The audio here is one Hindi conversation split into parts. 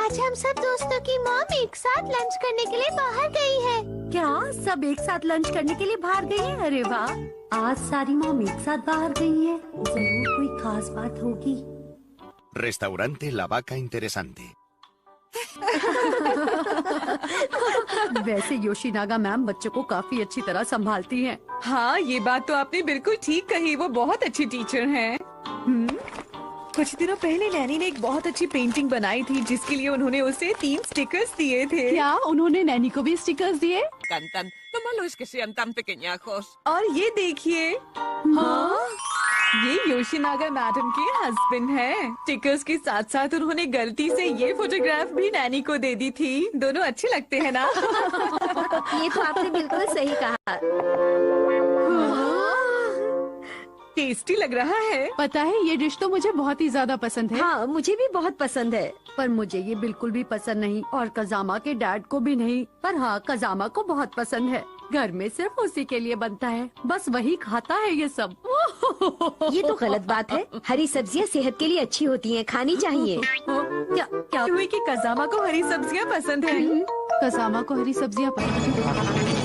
आज हम सब दोस्तों की मॉम एक साथ लंच करने के लिए बाहर गई है। क्या सब एक साथ लंच करने के लिए बाहर गई है? अरे वाह, आज सारी मॉम एक साथ बाहर गई है। जरूर कोई खास बात होगी। Restaurante La Vaca Interesante। वैसे योशिनागा मैम बच्चों को काफी अच्छी तरह संभालती हैं। हाँ, ये बात तो आपने बिल्कुल ठीक कही। वो बहुत अच्छी टीचर हैं। कुछ दिनों पहले नैनी ने एक बहुत अच्छी पेंटिंग बनाई थी, जिसके लिए उन्होंने उसे 3 स्टिकर्स दिए थे। क्या उन्होंने नैनी को भी स्टिकर्स दिए? Cantan. Lo malo es que sean tan pequeñajos. और ये देखिए, हाँ, ये योशिनागा मैडम के हस्बैंड हैं। स्टिकर्स के साथ साथ उन्होंने गलती से ये फोटोग्राफ भी नैनी को दे दी थी। दोनों अच्छे लगते हैं ना? ये तो आपने बिल्कुल सही कहा। टेस्टी लग रहा है। पता है ये डिश तो मुझे बहुत ही ज्यादा पसंद है। हाँ, मुझे भी बहुत पसंद है। पर मुझे ये बिल्कुल भी पसंद नहीं और कजामा के डैड को भी नहीं। पर हाँ, कजामा को बहुत पसंद है। घर में सिर्फ उसी के लिए बनता है, बस वही खाता है ये सब। ये तो गलत बात है। हरी सब्जियाँ सेहत के लिए अच्छी होती हैं, खानी चाहिए। क्या हुई कि कजामा को हरी सब्जियाँ पसंद है। कजामा को हरी सब्जियाँ पसंद है।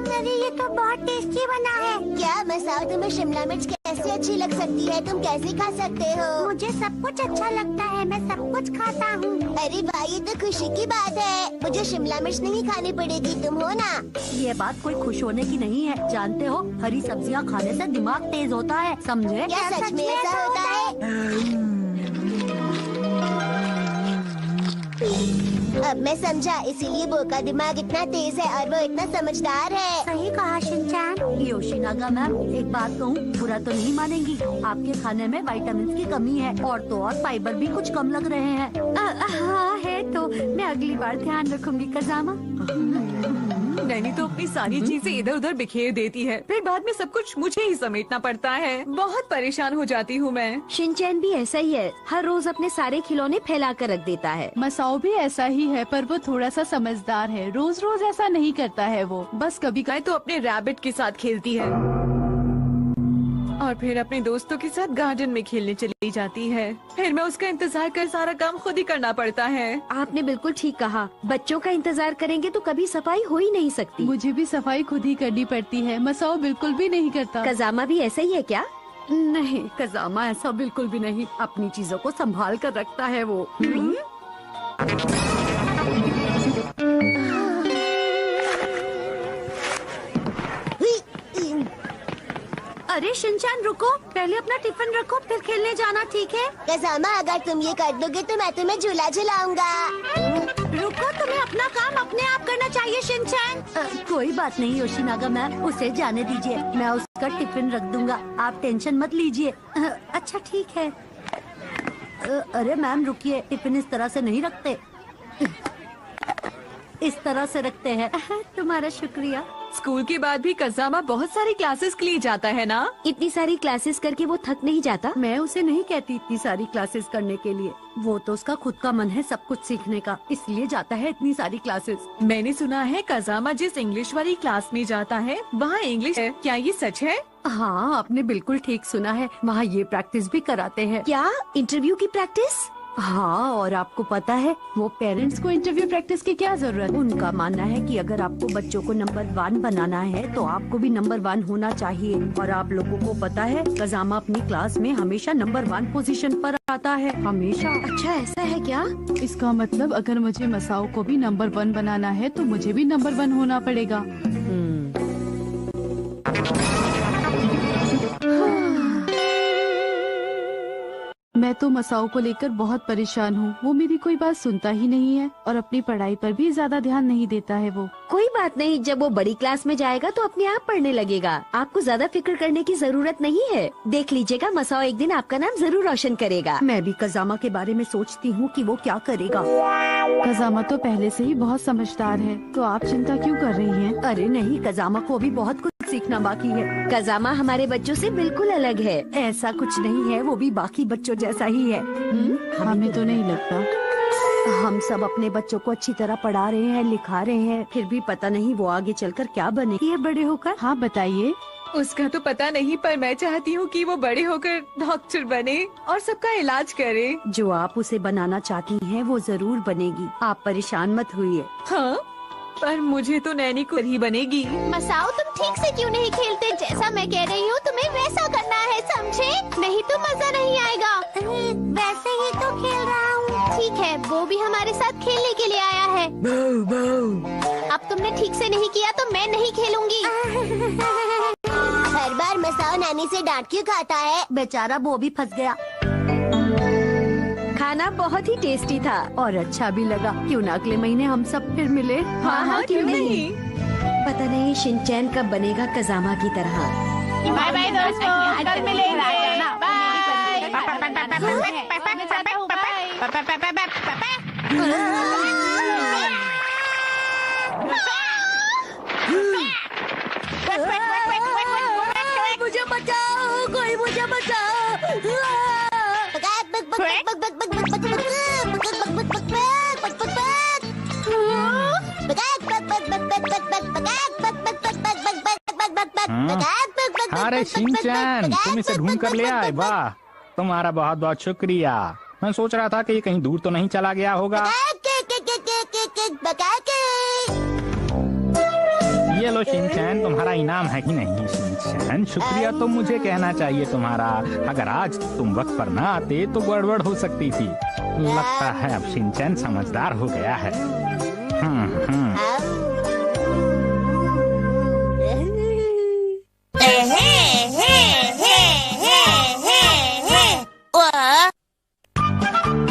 अरे ये तो बहुत टेस्टी बना है। क्या मसाओ, तुम्हें शिमला मिर्च कैसे अच्छी लग सकती है? तुम कैसे खा सकते हो? मुझे सब कुछ अच्छा लगता है, मैं सब कुछ खाता हूँ। अरे वाह, ये तो खुशी की बात है। मुझे शिमला मिर्च नहीं खानी पड़ेगी, तुम हो ना? ये बात कोई खुश होने की नहीं है। जानते हो, हरी सब्जियाँ खाने से दिमाग तेज होता है, समझे? क्या सच में ऐसा होता है? अब मैं समझा, इसीलिए वो का दिमाग इतना तेज है और वो इतना समझदार है। सही कहा शिनचैन। योशिनागा मैम, एक बात कहूँ, बुरा तो नहीं मानेंगी। आपके खाने में विटामिन की कमी है और तो और फाइबर भी कुछ कम लग रहे हैं। हाँ है तो मैं अगली बार ध्यान रखूंगी कजामा। नैनी तो अपनी सारी चीजें इधर उधर बिखेर देती है, फिर बाद में सब कुछ मुझे ही समेटना पड़ता है। बहुत परेशान हो जाती हूँ मैं। शिनचैन भी ऐसा ही है, हर रोज अपने सारे खिलौने फैला कर रख देता है। मसाओ भी ऐसा ही है, पर वो थोड़ा सा समझदार है। रोज रोज ऐसा नहीं करता है वो, बस कभी गाय तो अपने रैबिट के साथ खेलती है और फिर अपने दोस्तों के साथ गार्डन में खेलने चली जाती है। फिर मैं उसका इंतजार कर सारा काम खुद ही करना पड़ता है। आपने बिल्कुल ठीक कहा। बच्चों का इंतजार करेंगे तो कभी सफाई हो ही नहीं सकती। मुझे भी सफाई खुद ही करनी पड़ती है। मसाओ बिल्कुल भी नहीं करता। कजामा भी ऐसा ही है क्या? नहीं, कजामा ऐसा बिल्कुल भी नहीं। अपनी चीजों को संभाल कर रखता है वो। अरे शिनचैन रुको, पहले अपना टिफिन रखो, फिर खेलने जाना, ठीक है? कजामा, अगर तुम ये कर दोगे तो मैं तुम्हें झूला झुलाऊंगा। रुको, तुम्हें अपना काम अपने आप करना चाहिए शिनचैन। कोई बात नहीं योशिनागा मैम, उसे जाने दीजिए। मैं उसका टिफिन रख दूंगा, आप टेंशन मत लीजिए। अच्छा ठीक है। अरे मैम रुकिए, टिफिन इस तरह से नहीं रखते, इस तरह से रखते हैं। तुम्हारा शुक्रिया। स्कूल के बाद भी कजामा बहुत सारी क्लासेस के लिए जाता है ना? इतनी सारी क्लासेस करके वो थक नहीं जाता? मैं उसे नहीं कहती इतनी सारी क्लासेस करने के लिए। वो तो उसका खुद का मन है सब कुछ सीखने का, इसलिए जाता है इतनी सारी क्लासेस। मैंने सुना है कजामा जिस इंग्लिश वाली क्लास में जाता है वहाँ इंग्लिश है, क्या ये सच है? हाँ, आपने बिल्कुल ठीक सुना है। वहाँ ये प्रैक्टिस भी कराते हैं। क्या, इंटरव्यू की प्रैक्टिस? हाँ, और आपको पता है वो पेरेंट्स को इंटरव्यू प्रैक्टिस की क्या जरूरत? उनका मानना है कि अगर आपको बच्चों को नंबर 1 बनाना है तो आपको भी नंबर 1 होना चाहिए। और आप लोगों को पता है कजामा अपनी क्लास में हमेशा नंबर 1 पोजीशन पर आता है, हमेशा। अच्छा ऐसा है क्या? इसका मतलब अगर मुझे मसाओ को भी नंबर 1 बनाना है तो मुझे भी नंबर 1 होना पड़ेगा। मैं तो मसाओ को लेकर बहुत परेशान हूँ। वो मेरी कोई बात सुनता ही नहीं है और अपनी पढ़ाई पर भी ज्यादा ध्यान नहीं देता है वो। कोई बात नहीं, जब वो बड़ी क्लास में जाएगा तो अपने आप पढ़ने लगेगा। आपको ज्यादा फिक्र करने की जरूरत नहीं है। देख लीजिएगा, मसाओ एक दिन आपका नाम जरूर रोशन करेगा। मैं भी कजामा के बारे में सोचती हूँ कि वो क्या करेगा। कजामा तो पहले से ही बहुत समझदार है, तो आप चिंता क्यों कर रही हैं? अरे नहीं, कजामा को अभी बहुत कुछ सीखना बाकी है। कजामा हमारे बच्चों से बिल्कुल अलग है। ऐसा कुछ नहीं है, वो भी बाकी बच्चों जैसा ही है। हमें तो नहीं लगता। हम सब अपने बच्चों को अच्छी तरह पढ़ा रहे हैं, लिखा रहे हैं, फिर भी पता नहीं वो आगे चलकर क्या बनेगी ये बड़े होकर। हाँ बताइए। उसका तो पता नहीं, पर मैं चाहती हूँ कि वो बड़े होकर डॉक्टर बने और सबका इलाज करे। जो आप उसे बनाना चाहती हैं वो जरूर बनेगी, आप परेशान मत होइए। हाँ, पर मुझे तो नैनी को ही बनेगी। मसाओ, तुम ठीक से क्यों नहीं खेलते? जैसा मैं कह रही हूँ तुम्हें वैसा करना है, समझे? नहीं तो मजा नहीं आएगा। वैसे ही तो खेल रहा हूँ। ठीक है, वो भी हमारे साथ खेलने के लिए आया है। अब तुमने ठीक से नहीं किया तो मैं नहीं खेलूंगी। हर बार मसाओ नानी से डांट क्यों खाता है? बेचारा वो भी फंस गया। खाना बहुत ही टेस्टी था और अच्छा भी लगा। क्यों ना अगले महीने हम सब फिर मिले। हाँ, क्यों नहीं? पता नहीं शिनचैन कब बनेगा कजामा की तरह। बाय बाय दोस्तों, कल मिलेंगे। बाय। मुझे बचाओ, कोई मुझे बचाओ। अरे शिनचैन, तुम इसे ढूंढ कर ले आए, वाह, तुम्हारा बहुत बहुत शुक्रिया। मैं सोच रहा था कि ये कहीं दूर तो नहीं चला गया होगा। ये लो शिनचैन, तुम्हारा इनाम है कि नहीं? शिनचैन, शुक्रिया तो मुझे कहना चाहिए तुम्हारा। अगर आज तुम वक्त पर ना आते तो गड़बड़ हो सकती थी। लगता है अब शिनचैन समझदार हो गया है।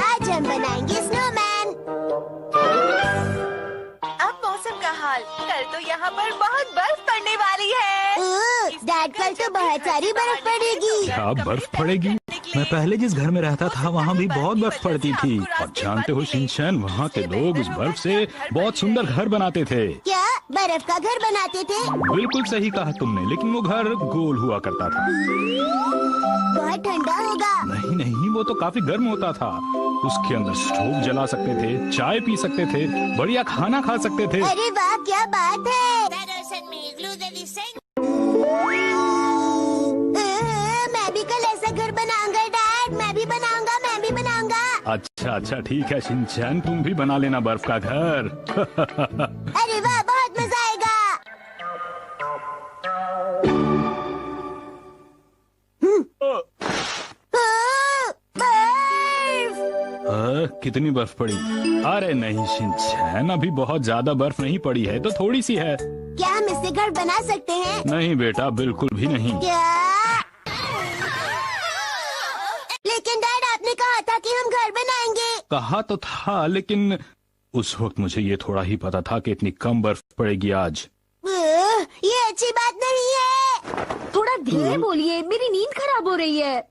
आज हम बनाएंगे स्नोमैन। अब मौसम का हाल, कल तो यहाँ पर बहुत बर्फ पड़ने वाली है। डैड, कल तो बहुत सारी बर्फ पड़ेगी। क्या बर्फ पड़ेगी? मैं पहले जिस घर में रहता था वहाँ भी बहुत बर्फ पड़ती थी। और जानते हो शिनचैन, वहाँ के लोग उस बर्फ से बहुत सुंदर घर बनाते थे। क्या बर्फ का घर बनाते थे? बिल्कुल सही कहा तुमने, लेकिन वो घर गोल हुआ करता था। बहुत ठंडा होगा। नहीं नहीं, वो तो काफी गर्म होता था। उसके अंदर स्टोव जला सकते थे, चाय पी सकते थे, बढ़िया खाना खा सकते थे। अरे वाह, क्या बात है। मैं भी कल ऐसा घर बनाऊंगा डैड, मैं भी बनाऊंगा, मैं भी बनाऊंगा। अच्छा ठीक है शिनचैन, तुम भी बना लेना बर्फ का घर। अरे वाह, बहुत मजा आएगा। कितनी बर्फ पड़ी? अरे नहीं शिनचैन, अभी बहुत ज्यादा बर्फ नहीं पड़ी है, तो थोड़ी सी है। क्या हम इससे घर बना सकते हैं? नहीं बेटा, बिल्कुल भी नहीं। क्या? लेकिन डैड, आपने कहा था कि हम घर बनाएंगे। कहा तो था, लेकिन उस वक्त मुझे ये थोड़ा ही पता था कि इतनी कम बर्फ पड़ेगी आज। ये अच्छी बात नहीं है। थोड़ा धीरे बोलिए, मेरी नींद खराब हो रही है।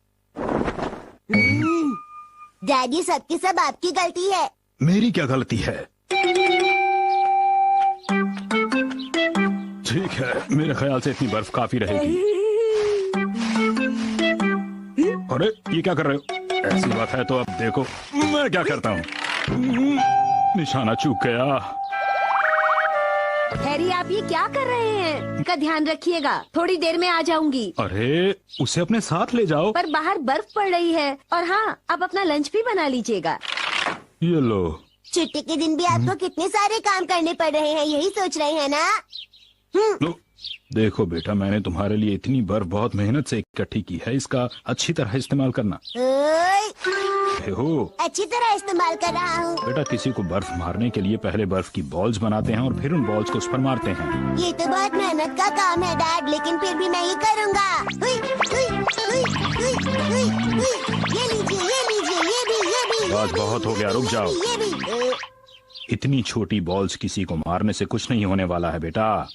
डैडी, सबकी सब आपकी गलती है। मेरी क्या गलती है? ठीक है, मेरे ख्याल से इतनी बर्फ काफी रहेगी। अरे ये क्या कर रहे हो? ऐसी बात है तो अब देखो मैं क्या करता हूँ। निशाना चूक गया। हैरी, आप ये क्या कर रहे हैं? का ध्यान रखिएगा, थोड़ी देर में आ जाऊंगी। अरे उसे अपने साथ ले जाओ। पर बाहर बर्फ पड़ रही है। और हाँ, आप अपना लंच भी बना लीजिएगा। ये लो। छुट्टी के दिन भी आपको कितने सारे काम करने पड़ रहे हैं, यही सोच रहे हैं ना? लो, देखो बेटा, मैंने तुम्हारे लिए इतनी बर्फ बहुत मेहनत से इकट्ठी की है, इसका अच्छी तरह इस्तेमाल करना। हो अच्छी तरह इस्तेमाल कर रहा हूँ। बेटा, किसी को बर्फ मारने के लिए पहले बर्फ की बॉल्स बनाते हैं और फिर उन बॉल्स को उस पर मारते हैं। ये तो बहुत मेहनत का काम है डैड, लेकिन फिर भी मैं ये करूँगा। हुई, हुई, हुई, हुई, हुई, हुई। ये लीजिए, ये लीजिए, ये भी। बस बहुत हो गया, रुक जाओ। ये भी। इतनी छोटी बॉल्स किसी को मारने से कुछ नहीं होने वाला है बेटा।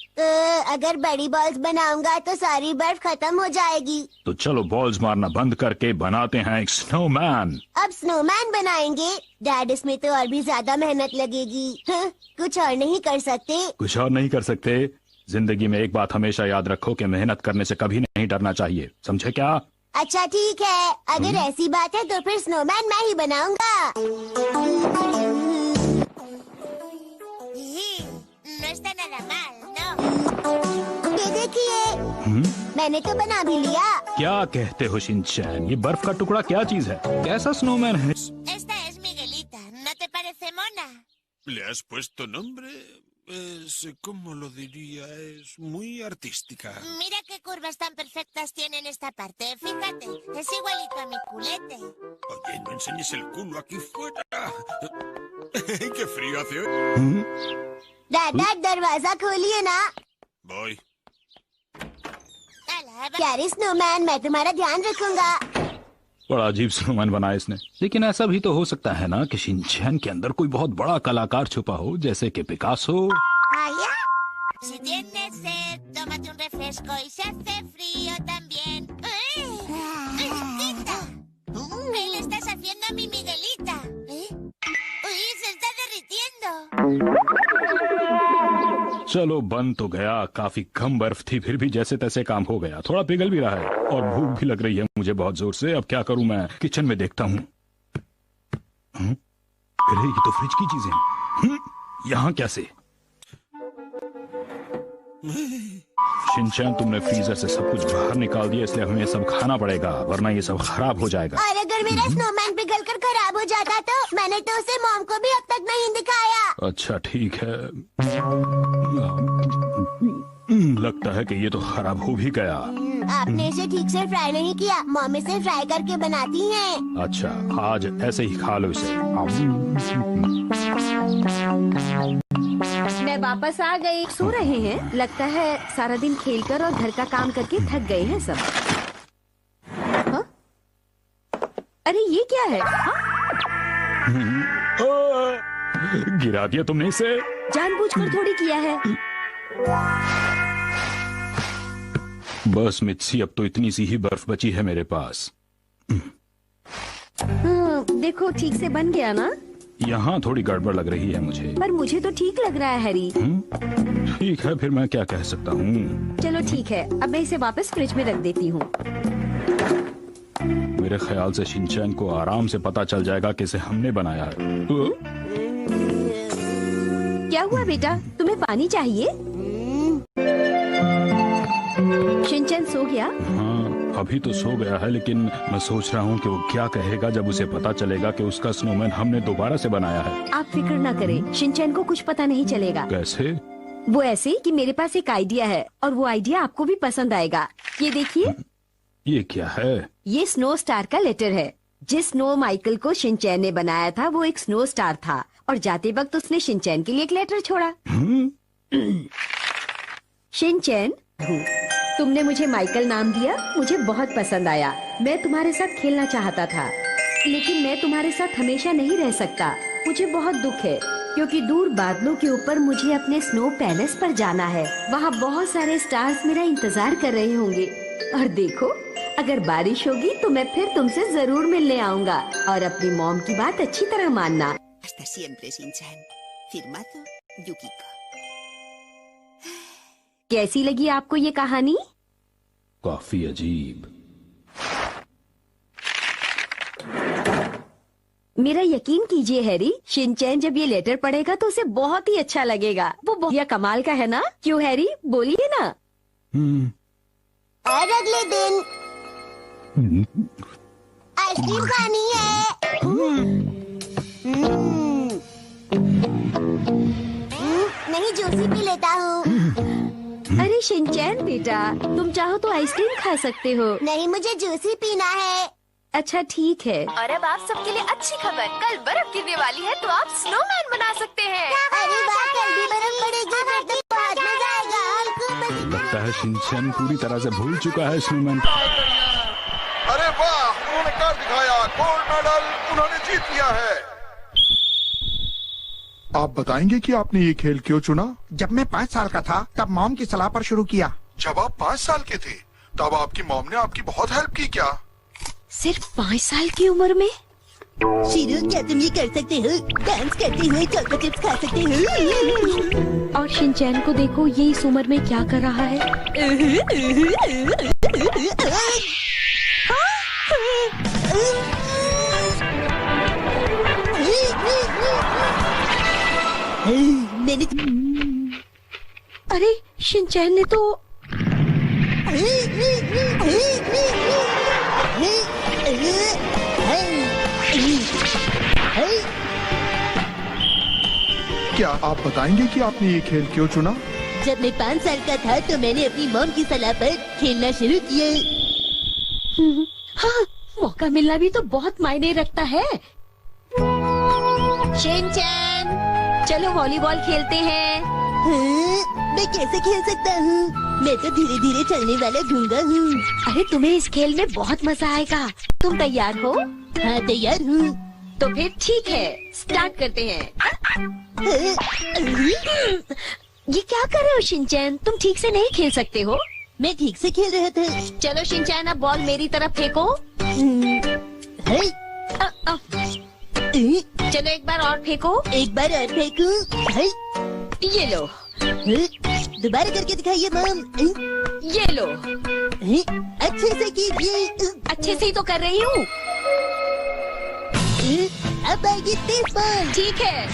अगर बड़ी बॉल्स बनाऊंगा तो सारी बर्फ खत्म हो जाएगी। तो चलो बॉल्स मारना बंद करके बनाते हैं एक स्नोमैन। अब स्नोमैन बनाएंगे? डैड, इसमें तो और भी ज्यादा मेहनत लगेगी। कुछ और नहीं कर सकते? कुछ और नहीं कर सकते? जिंदगी में एक बात हमेशा याद रखो कि मेहनत करने से कभी नहीं डरना चाहिए, समझे क्या? अच्छा ठीक है, अगर ऐसी बात है तो फिर स्नोमैन मैं ही बनाऊंगा। मैंने तो बना भी लिया। क्या कहते हो शिनचैन, ये बर्फ का टुकड़ा क्या चीज है? कैसा स्नोमैन है? Esta es Miguelita, ¿no te parece mona? ¿Le has puesto nombre? ¿Cómo lo diría? Es muy artística. Mira qué curvas tan perfectas tiene en esta parte. Fíjate, es igualito a mi culete. Oye, no enseñes el culo aquí fuera. ¡Qué frío hace hoy! दादा दरवाजा खोलिए ना। Voy. प्यारे स्नोमैन, मैं तुम्हारा ध्यान रखूंगा। बड़ा अजीब स्नोमैन बनाया इसने। लेकिन ऐसा भी तो हो सकता है ना कि शिनचैन के अंदर कोई बहुत बड़ा कलाकार छुपा हो, जैसे कि Picasso. Si tienes sed, tómate un refresco y se hace frío también. ¡Quita! ¿Qué le estás haciendo a mi Miguelita? ¡Uy, se está derritiendo! चलो बन तो गया, काफी कम बर्फ थी, फिर भी जैसे तैसे काम हो गया। थोड़ा पिघल भी रहा है और भूख भी लग रही है मुझे बहुत जोर से। अब क्या करूं मैं? किचन में देखता हूँ। अरे ये तो फ्रिज की चीजें हैं। यहाँ कैसे? शिनचैन, तुमने फ्रीजर से सब कुछ बाहर निकाल दिया, इसलिए हमें सब खाना पड़ेगा, वरना ये सब खराब हो जाएगा। और अगर मेरा स्नोमैन पिघल कर खराब हो जाता तो? मैंने तो उसे मॉम को भी अब तक नहीं दिखाया। अच्छा ठीक है, लगता है कि ये तो खराब हो भी गया। आपने इसे ठीक से फ्राई नहीं किया, मॉम इसे फ्राई करके बनाती हैं। अच्छा, आज ऐसे ही खा लो इसे। मैं वापस आ गई। सो रहे हैं, लगता है सारा दिन खेलकर और घर का काम करके थक गए हैं सब। हाँ? अरे ये क्या है? गिरा दिया तुमने इसे? जानबूझकर थोड़ी किया है। बस मित्सी, अब तो इतनी सी ही बर्फ बची है मेरे पास। देखो ठीक से बन गया ना? यहाँ थोड़ी गड़बड़ लग रही है मुझे। पर मुझे तो ठीक लग रहा है हैरी। ठीक है, फिर मैं क्या कह सकता हूँ। चलो ठीक है, अब मैं इसे वापस फ्रिज में रख देती हूँ। मेरे ख्याल से शिनचैन को आराम से पता चल जाएगा कि इसे हमने बनाया है। क्या हुआ बेटा, तुम्हें पानी चाहिए? शिनचैन सो गया? हाँ, अभी तो सो गया है, लेकिन मैं सोच रहा हूँ कि वो क्या कहेगा जब उसे पता चलेगा कि उसका स्नोमैन हमने दोबारा से बनाया है। आप फिक्र न करें, शिनचैन को कुछ पता नहीं चलेगा। कैसे? वो ऐसे कि मेरे पास एक आइडिया है और वो आइडिया आपको भी पसंद आएगा। ये देखिए। ये क्या है? ये स्नो स्टार का लेटर है। जिस स्नो माइकल को शिनचैन ने बनाया था वो एक स्नो स्टार था और जाते वक्त उसने शिनचैन के लिए एक लेटर छोड़ा। शिनचैन, तुमने मुझे माइकल नाम दिया, मुझे बहुत पसंद आया। मैं तुम्हारे साथ खेलना चाहता था, लेकिन मैं तुम्हारे साथ हमेशा नहीं रह सकता। मुझे बहुत दुख है क्योंकि दूर बादलों के ऊपर मुझे अपने स्नो पैलेस पर जाना है। वहाँ बहुत सारे स्टार्स मेरा इंतजार कर रहे होंगे। और देखो, अगर बारिश होगी तो मैं फिर तुमसे जरूर मिलने आऊँगा। और अपनी मॉम की बात अच्छी तरह मानना। Hasta siempre, Shin-chan. Firmado, Yukiko. कैसी लगी आपको ये कहानी? काफी अजीब। मेरा यकीन कीजिए हैरी, शिनचैन जब ये लेटर पढ़ेगा तो उसे बहुत ही अच्छा लगेगा। वो बहुत कमाल का है ना? क्यों हैरी, बोलिए ना। और अगले दिन आइसक्रीम खानी है। नहीं, जूसी पी लेता हूँ। अरे शिनचैन बेटा, तुम चाहो तो आइसक्रीम खा सकते हो। नहीं, मुझे जूसी पीना है। अच्छा ठीक है। और अब आप सबके लिए अच्छी खबर, कल बर्फ गिरने वाली है तो आप स्नोमैन बना सकते हैं। अरे वाह, कल भी बर्फ पड़ेगी, फिर तो बहुत मजा आएगा। और खूब मजे। लगता है शिनचैन पूरी तरह से भूल चुका है स्नोमैन। अरे वाह, उन्होंने कर दिखाया, गोल्ड मेडल उन्होंने जीत लिया है। आप बताएंगे कि आपने ये खेल क्यों चुना? जब मैं 5 साल का था तब मॉम की सलाह पर शुरू किया। जब आप 5 साल के थे तब आपकी मॉम ने आपकी बहुत हेल्प की क्या? सिर्फ 5 साल की उम्र में? शीरू, क्या तुम ये कर सकते हो? डांस करते हुए चॉकलेट चिप्स खा सकते हो। और शिनचैन को देखो, ये इस उम्र में क्या कर रहा है। मैंने अरे शिनचैन ने तो क्या आप बताएंगे कि आपने ये खेल क्यों चुना? जब मैं 5 साल का था तो मैंने अपनी मॉम की सलाह पर खेलना शुरू किया। हाँ, मौका मिलना भी तो बहुत मायने रखता है। शिनचैन, चलो वॉलीबॉल खेलते हैं। मैं कैसे खेल सकता हूँ? मैं तो धीरे धीरे चलने वाला ढूंगा हूँ। अरे तुम्हें इस खेल में बहुत मजा आएगा। तुम तैयार हो? हाँ तैयार हूँ। तो फिर ठीक है, स्टार्ट करते हैं। ये क्या कर रहे हो शिनचैन? तुम ठीक से नहीं खेल सकते हो? मैं ठीक से खेल रहा था। चलो शिनचैन, अब बॉल मेरी तरफ फेंको। चलो एक बार और फेंको। एक बार और फेंकूं। ये लो। दोबारा करके दिखाइए मॉम। ये लो। अच्छे से कीजिए। अच्छे से ही तो कर रही हूँ। अब आएगी 30 बॉल। ठीक है।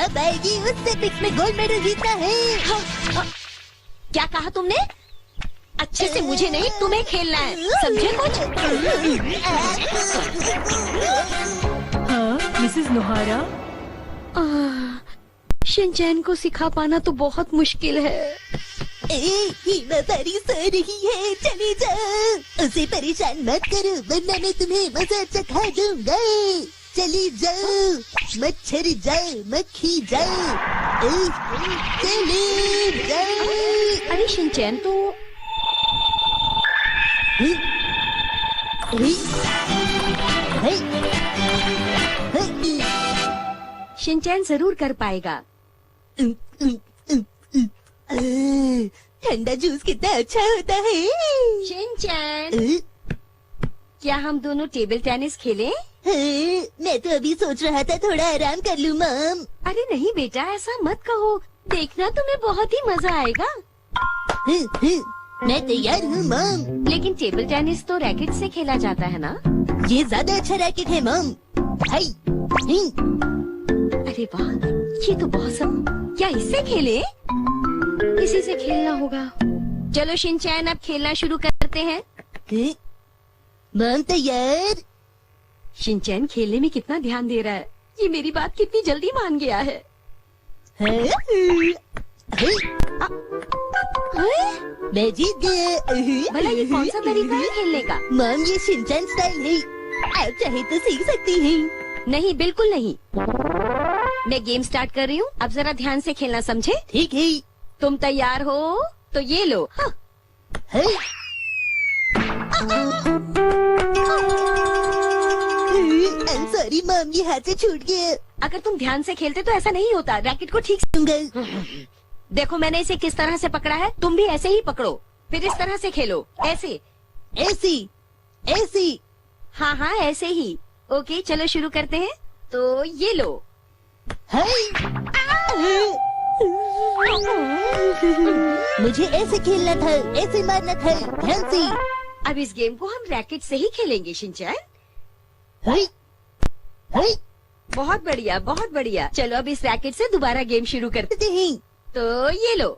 अब आएगी उससे पिक्स में गोल्ड मेडल जीतना है। क्या कहा तुमने? अच्छे से मुझे नहीं, तुम्हें खेलना है, समझे कुछ? हाँ, मिसेस नोहारा। शिनचैन को सिखा पाना तो बहुत मुश्किल है। हीमा परी सो रही है, चले जाओ। उसे परेशान मत करो वरना मैं तुम्हें मजा चखा दूंगा। चली जाओ, मच्छर जाओ, मक्खी जाओ, चले जाओ। अरे शिनचैन तो शिनचैन जरूर कर पाएगा। ठंडा जूस कितना अच्छा होता है। शिनचैन, क्या हम दोनों टेबल टेनिस खेलें? मैं तो अभी सोच रहा था थोड़ा आराम कर लूं मॉम। अरे नहीं बेटा, ऐसा मत कहो, देखना तुम्हें बहुत ही मजा आएगा। मैं तैयार हूँ मॉम। लेकिन टेबल टेनिस तो रैकेट से खेला जाता है ना? ये ज्यादा अच्छा रैकेट है मॉम। अरे वाह, ये तो बहुत सब। क्या इससे खेले? इसी से खेलना होगा। चलो शिनचैन, अब खेलना शुरू करते हैं। मॉम तैयार? शिनचैन खेलने में कितना ध्यान दे रहा है। ये मेरी बात कितनी जल्दी मान गया है। मैं जीत गया। भला ये कौन सा तरीका है खेलने का? मॉम, ये शिनचैन स्टाइल है, आप चाहे तो सीख सकती हैं। नहीं, बिल्कुल नहीं। मैं गेम स्टार्ट कर रही हूँ, अब जरा ध्यान से खेलना, समझे? ठीक है। तुम तैयार हो? तो ये लो। सॉरी मॉम, ये हाथ से छूट गया। अगर तुम ध्यान से खेलते तो ऐसा नहीं होता। रैकेट को ठीक से देखो, मैंने इसे किस तरह से पकड़ा है, तुम भी ऐसे ही पकड़ो, फिर इस तरह से खेलो। ऐसे ऐसी ऐसी। हाँ हाँ, ऐसे ही। ओके, चलो शुरू करते हैं। तो ये लो। मुझे ऐसे खेलना था, ऐसे मारना था, ध्यान से। अब इस गेम को हम रैकेट से ही खेलेंगे शिनचैन। बहुत बढ़िया, बहुत बढ़िया। चलो अब इस रैकेट से दोबारा गेम शुरू करते हैं। तो ये लो।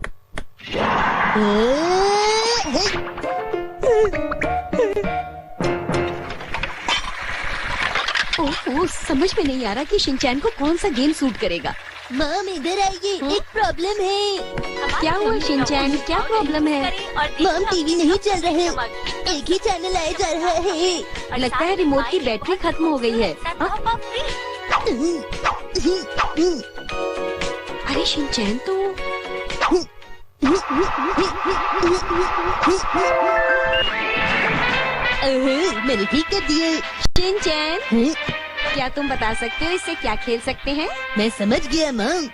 ओह, समझ में नहीं आ रहा कि शिनचैन को कौन सा गेम सूट करेगा। मॉम इधर आइए, एक प्रॉब्लम है। क्या हुआ शिनचैन, क्या प्रॉब्लम है? मॉम, टीवी नहीं चल रहे, एक ही चैनल आया जा रहा है। लगता है रिमोट की बैटरी खत्म हो गई है। अरे शिनचैन तो मैंने ठीक कर दिया। शिनचैन, क्या तुम बता सकते हो इससे क्या खेल सकते हैं? मैं समझ गया मॉम।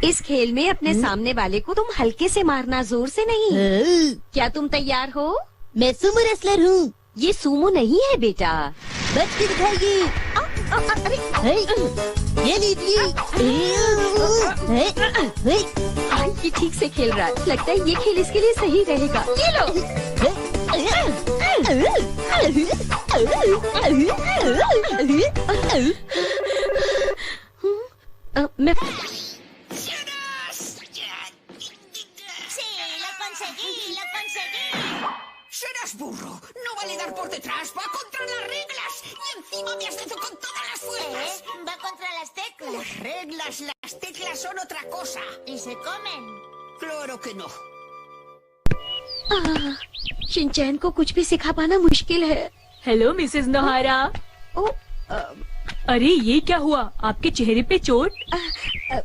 इस खेल में अपने सामने वाले को तुम हल्के से मारना, जोर से नहीं। क्या तुम तैयार हो? मैं सुमो रेसलर हूँ। ये सुमो नहीं है बेटा। बच के दिखाइए। ये लीजिए। ये ठीक से खेल रहा है, लगता है ये खेल इसके लिए सही रहेगा। ये लो। मैं Serás burro. No va a ligar por detrás, va contra las reglas y encima me has dicho con todas las fuerzas. Va contra las teclas. Las reglas, las teclas son otra cosa. Y se comen. Claro que no. Shinchan को कुछ भी सिखा पाना मुश्किल है। Hello Mrs नोहारा। अरे ये क्या हुआ, आपके चेहरे पे चोट?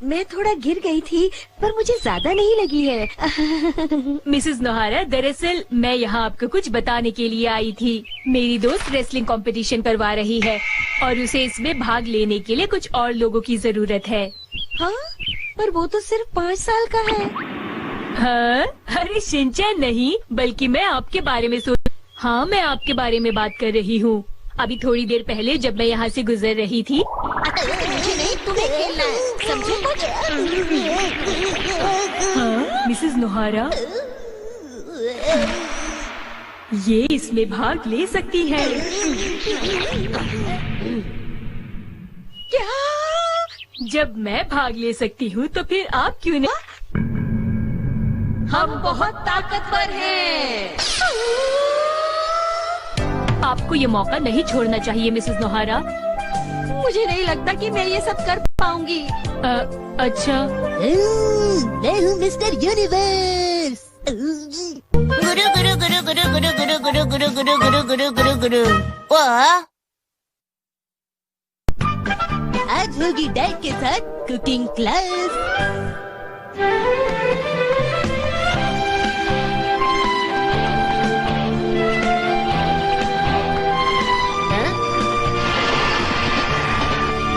मैं थोड़ा गिर गई थी, पर मुझे ज्यादा नहीं लगी है। मिसेस नोहारा, दरअसल मैं यहाँ आपको कुछ बताने के लिए आई थी। मेरी दोस्त रेसलिंग कंपटीशन करवा रही है और उसे इसमें भाग लेने के लिए कुछ और लोगों की जरूरत है। हाँ, पर वो तो सिर्फ 5 साल का है। हाँ? अरे शिनचैन नहीं, बल्कि मैं आपके बारे में हाँ, मैं आपके बारे में बात कर रही हूँ। अभी थोड़ी देर पहले जब मैं यहाँ से गुजर रही थी। मुझे नहीं, तुम्हें खेलना है, समझे कुछ? हाँ, मिसेस नोहारा, ये इसमें भाग ले सकती है। क्या? जब मैं भाग ले सकती हूँ तो फिर आप क्यों नहीं? हम बहुत ताकतवर हैं। आपको ये मौका नहीं छोड़ना चाहिए मिसेस नोहारा। मुझे नहीं लगता कि मैं ये सब कर पाऊंगी। अच्छा। मैं हूँ मिस्टर यूनिवर्स। गुरु गुरु गुरु गुरु गुरु गुरु गुरु गुरु गुरु गुरु गुरु गुरु गुरु। वाह! आज होगी डैड के साथ कुकिंग क्लास।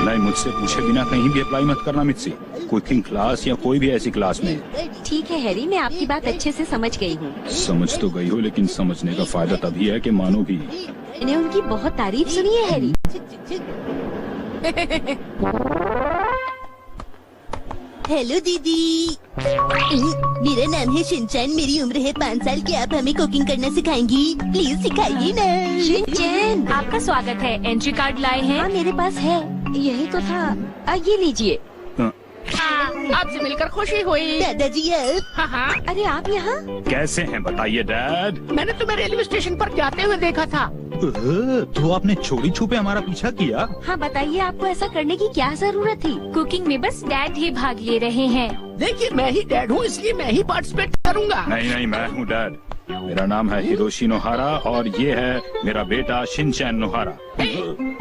नहीं, मुझसे पूछे बिना कहीं भी अप्लाई मत करना मित्सी। कुकिंग क्लास या कोई भी ऐसी क्लास में। ठीक है हैरी, मैं आपकी बात अच्छे से समझ गई हूँ। समझ तो गई हो, लेकिन समझने का फायदा तभी है कि मानो भी। मैंने उनकी बहुत तारीफ सुनी है हैरी। हेलो दीदी, मेरा नाम है शिनचैन, मेरी उम्र है 5 साल। क्या आप हमें कुकिंग करना सिखाएंगी? प्लीज सिखाइए ना। शिनचैन, आपका स्वागत है। एंट्री कार्ड लाए हैं? हाँ, मेरे पास है। यही तो था। ये लीजिए। आपसे मिलकर खुशी हुई। दादाजी आप? हाँ। अरे आप यहाँ कैसे हैं बताइए डैड? मैंने तुम्हें रेलवे स्टेशन पर जाते हुए देखा था। तो आपने चोरी छुपे हमारा पीछा किया? हाँ, बताइए आपको ऐसा करने की क्या जरूरत थी? कुकिंग में बस डैड ही भाग ले रहे हैं। देखिए, मैं ही डैड हूँ, इसलिए मैं ही पार्टिसिपेट करूँगा। नहीं, मैं हूँ डैड। मेरा नाम है हिरोशी नोहारा और ये है मेरा बेटा शिनचैन नोहारा।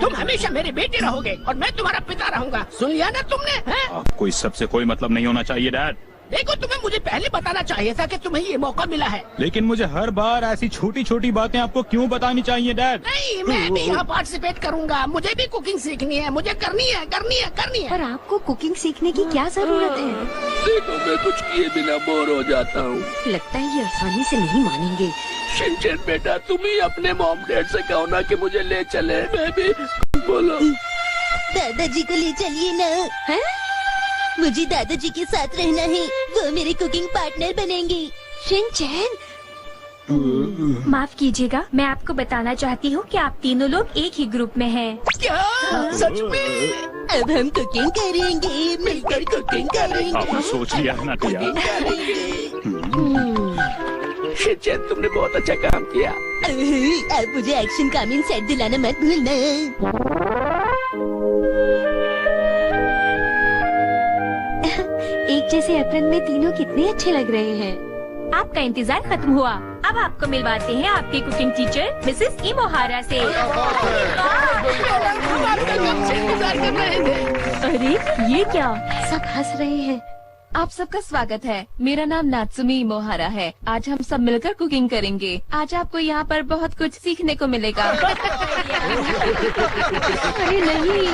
तुम हमेशा मेरे बेटे रहोगे और मैं तुम्हारा पिता रहूंगा। सुन लिया ना तुमने? आपको इस सब से कोई मतलब नहीं होना चाहिए डैड। देखो, तुम्हें मुझे पहले बताना चाहिए था कि तुम्हें ये मौका मिला है। लेकिन मुझे हर बार ऐसी छोटी छोटी बातें आपको क्यों बतानी चाहिए डैड? नहीं, मैं भी यहाँ पार्टिसिपेट करूँगा। मुझे भी कुकिंग सीखनी है, मुझे करनी है। पर आपको कुकिंग सीखने की क्या जरूरत है? देखो, मैं कुछ किए बिना बोर हो जाता हूँ। लगता है ये आसानी से नहीं मानेंगे। शिनचैन बेटा, तुम ही अपने मॉम डैड से कहो ना कि मुझे ले चले। मैं भी बोलो। दादाजी को ले चलिए ना। हैं? मुझे दादाजी के साथ रहना है, वो मेरे कुकिंग पार्टनर बनेंगे। शिनचैन, माफ कीजिएगा, मैं आपको बताना चाहती हूँ कि आप तीनों लोग एक ही ग्रुप में हैं। क्या? सच में? अब हम कुकिंग करेंगे, मिलकर कुकिंग करेंगे। आपने सोच लिया है ना भैया? शिनचैन, तुमने बहुत अच्छा काम किया। अब मुझे एक्शन कामिंग सेट दिलाना मत भूलना। एक जैसे अप्रन में तीनों कितने अच्छे लग रहे हैं। आपका इंतजार खत्म हुआ। अब आपको मिलवाते हैं आपके कुकिंग टीचर मिसेस इमोहारा से। अरे ये क्या? सब हंस रहे हैं। आप सबका स्वागत है। मेरा नाम नात्सुमी इमोहारा है। आज हम सब मिलकर कुकिंग करेंगे। आज आपको यहाँ पर बहुत कुछ सीखने को मिलेगा। अरे नहीं,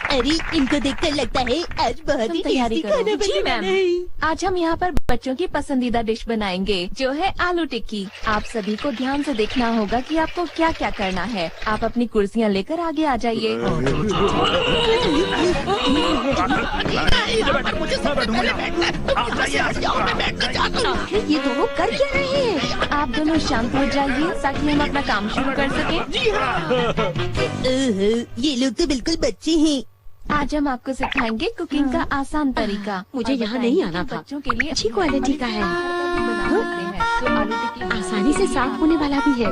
अरे इनको देखकर लगता है आज बहुत ही तैयारी टेस्टी खाना जी बनने वाला है। मैम। आज हम यहाँ पर बच्चों की पसंदीदा डिश बनाएंगे, जो है आलू टिक्की। आप सभी को ध्यान से देखना होगा कि आपको क्या क्या करना है। आप अपनी कुर्सियाँ लेकर आगे आ जाइए। ये दोनों कर क्या रहे हैं? आप दोनों शांत हो जाइए ताकि हम अपना काम शुरू कर सकें। ये लोग तो बिल्कुल बच्चे हैं। आज हम आपको सिखाएंगे कुकिंग का आसान तरीका। मुझे यहाँ नहीं आना था। बच्चों के लिए अच्छी क्वालिटी का है। तो आलू टिक्की आसानी से साफ होने वाला भी है।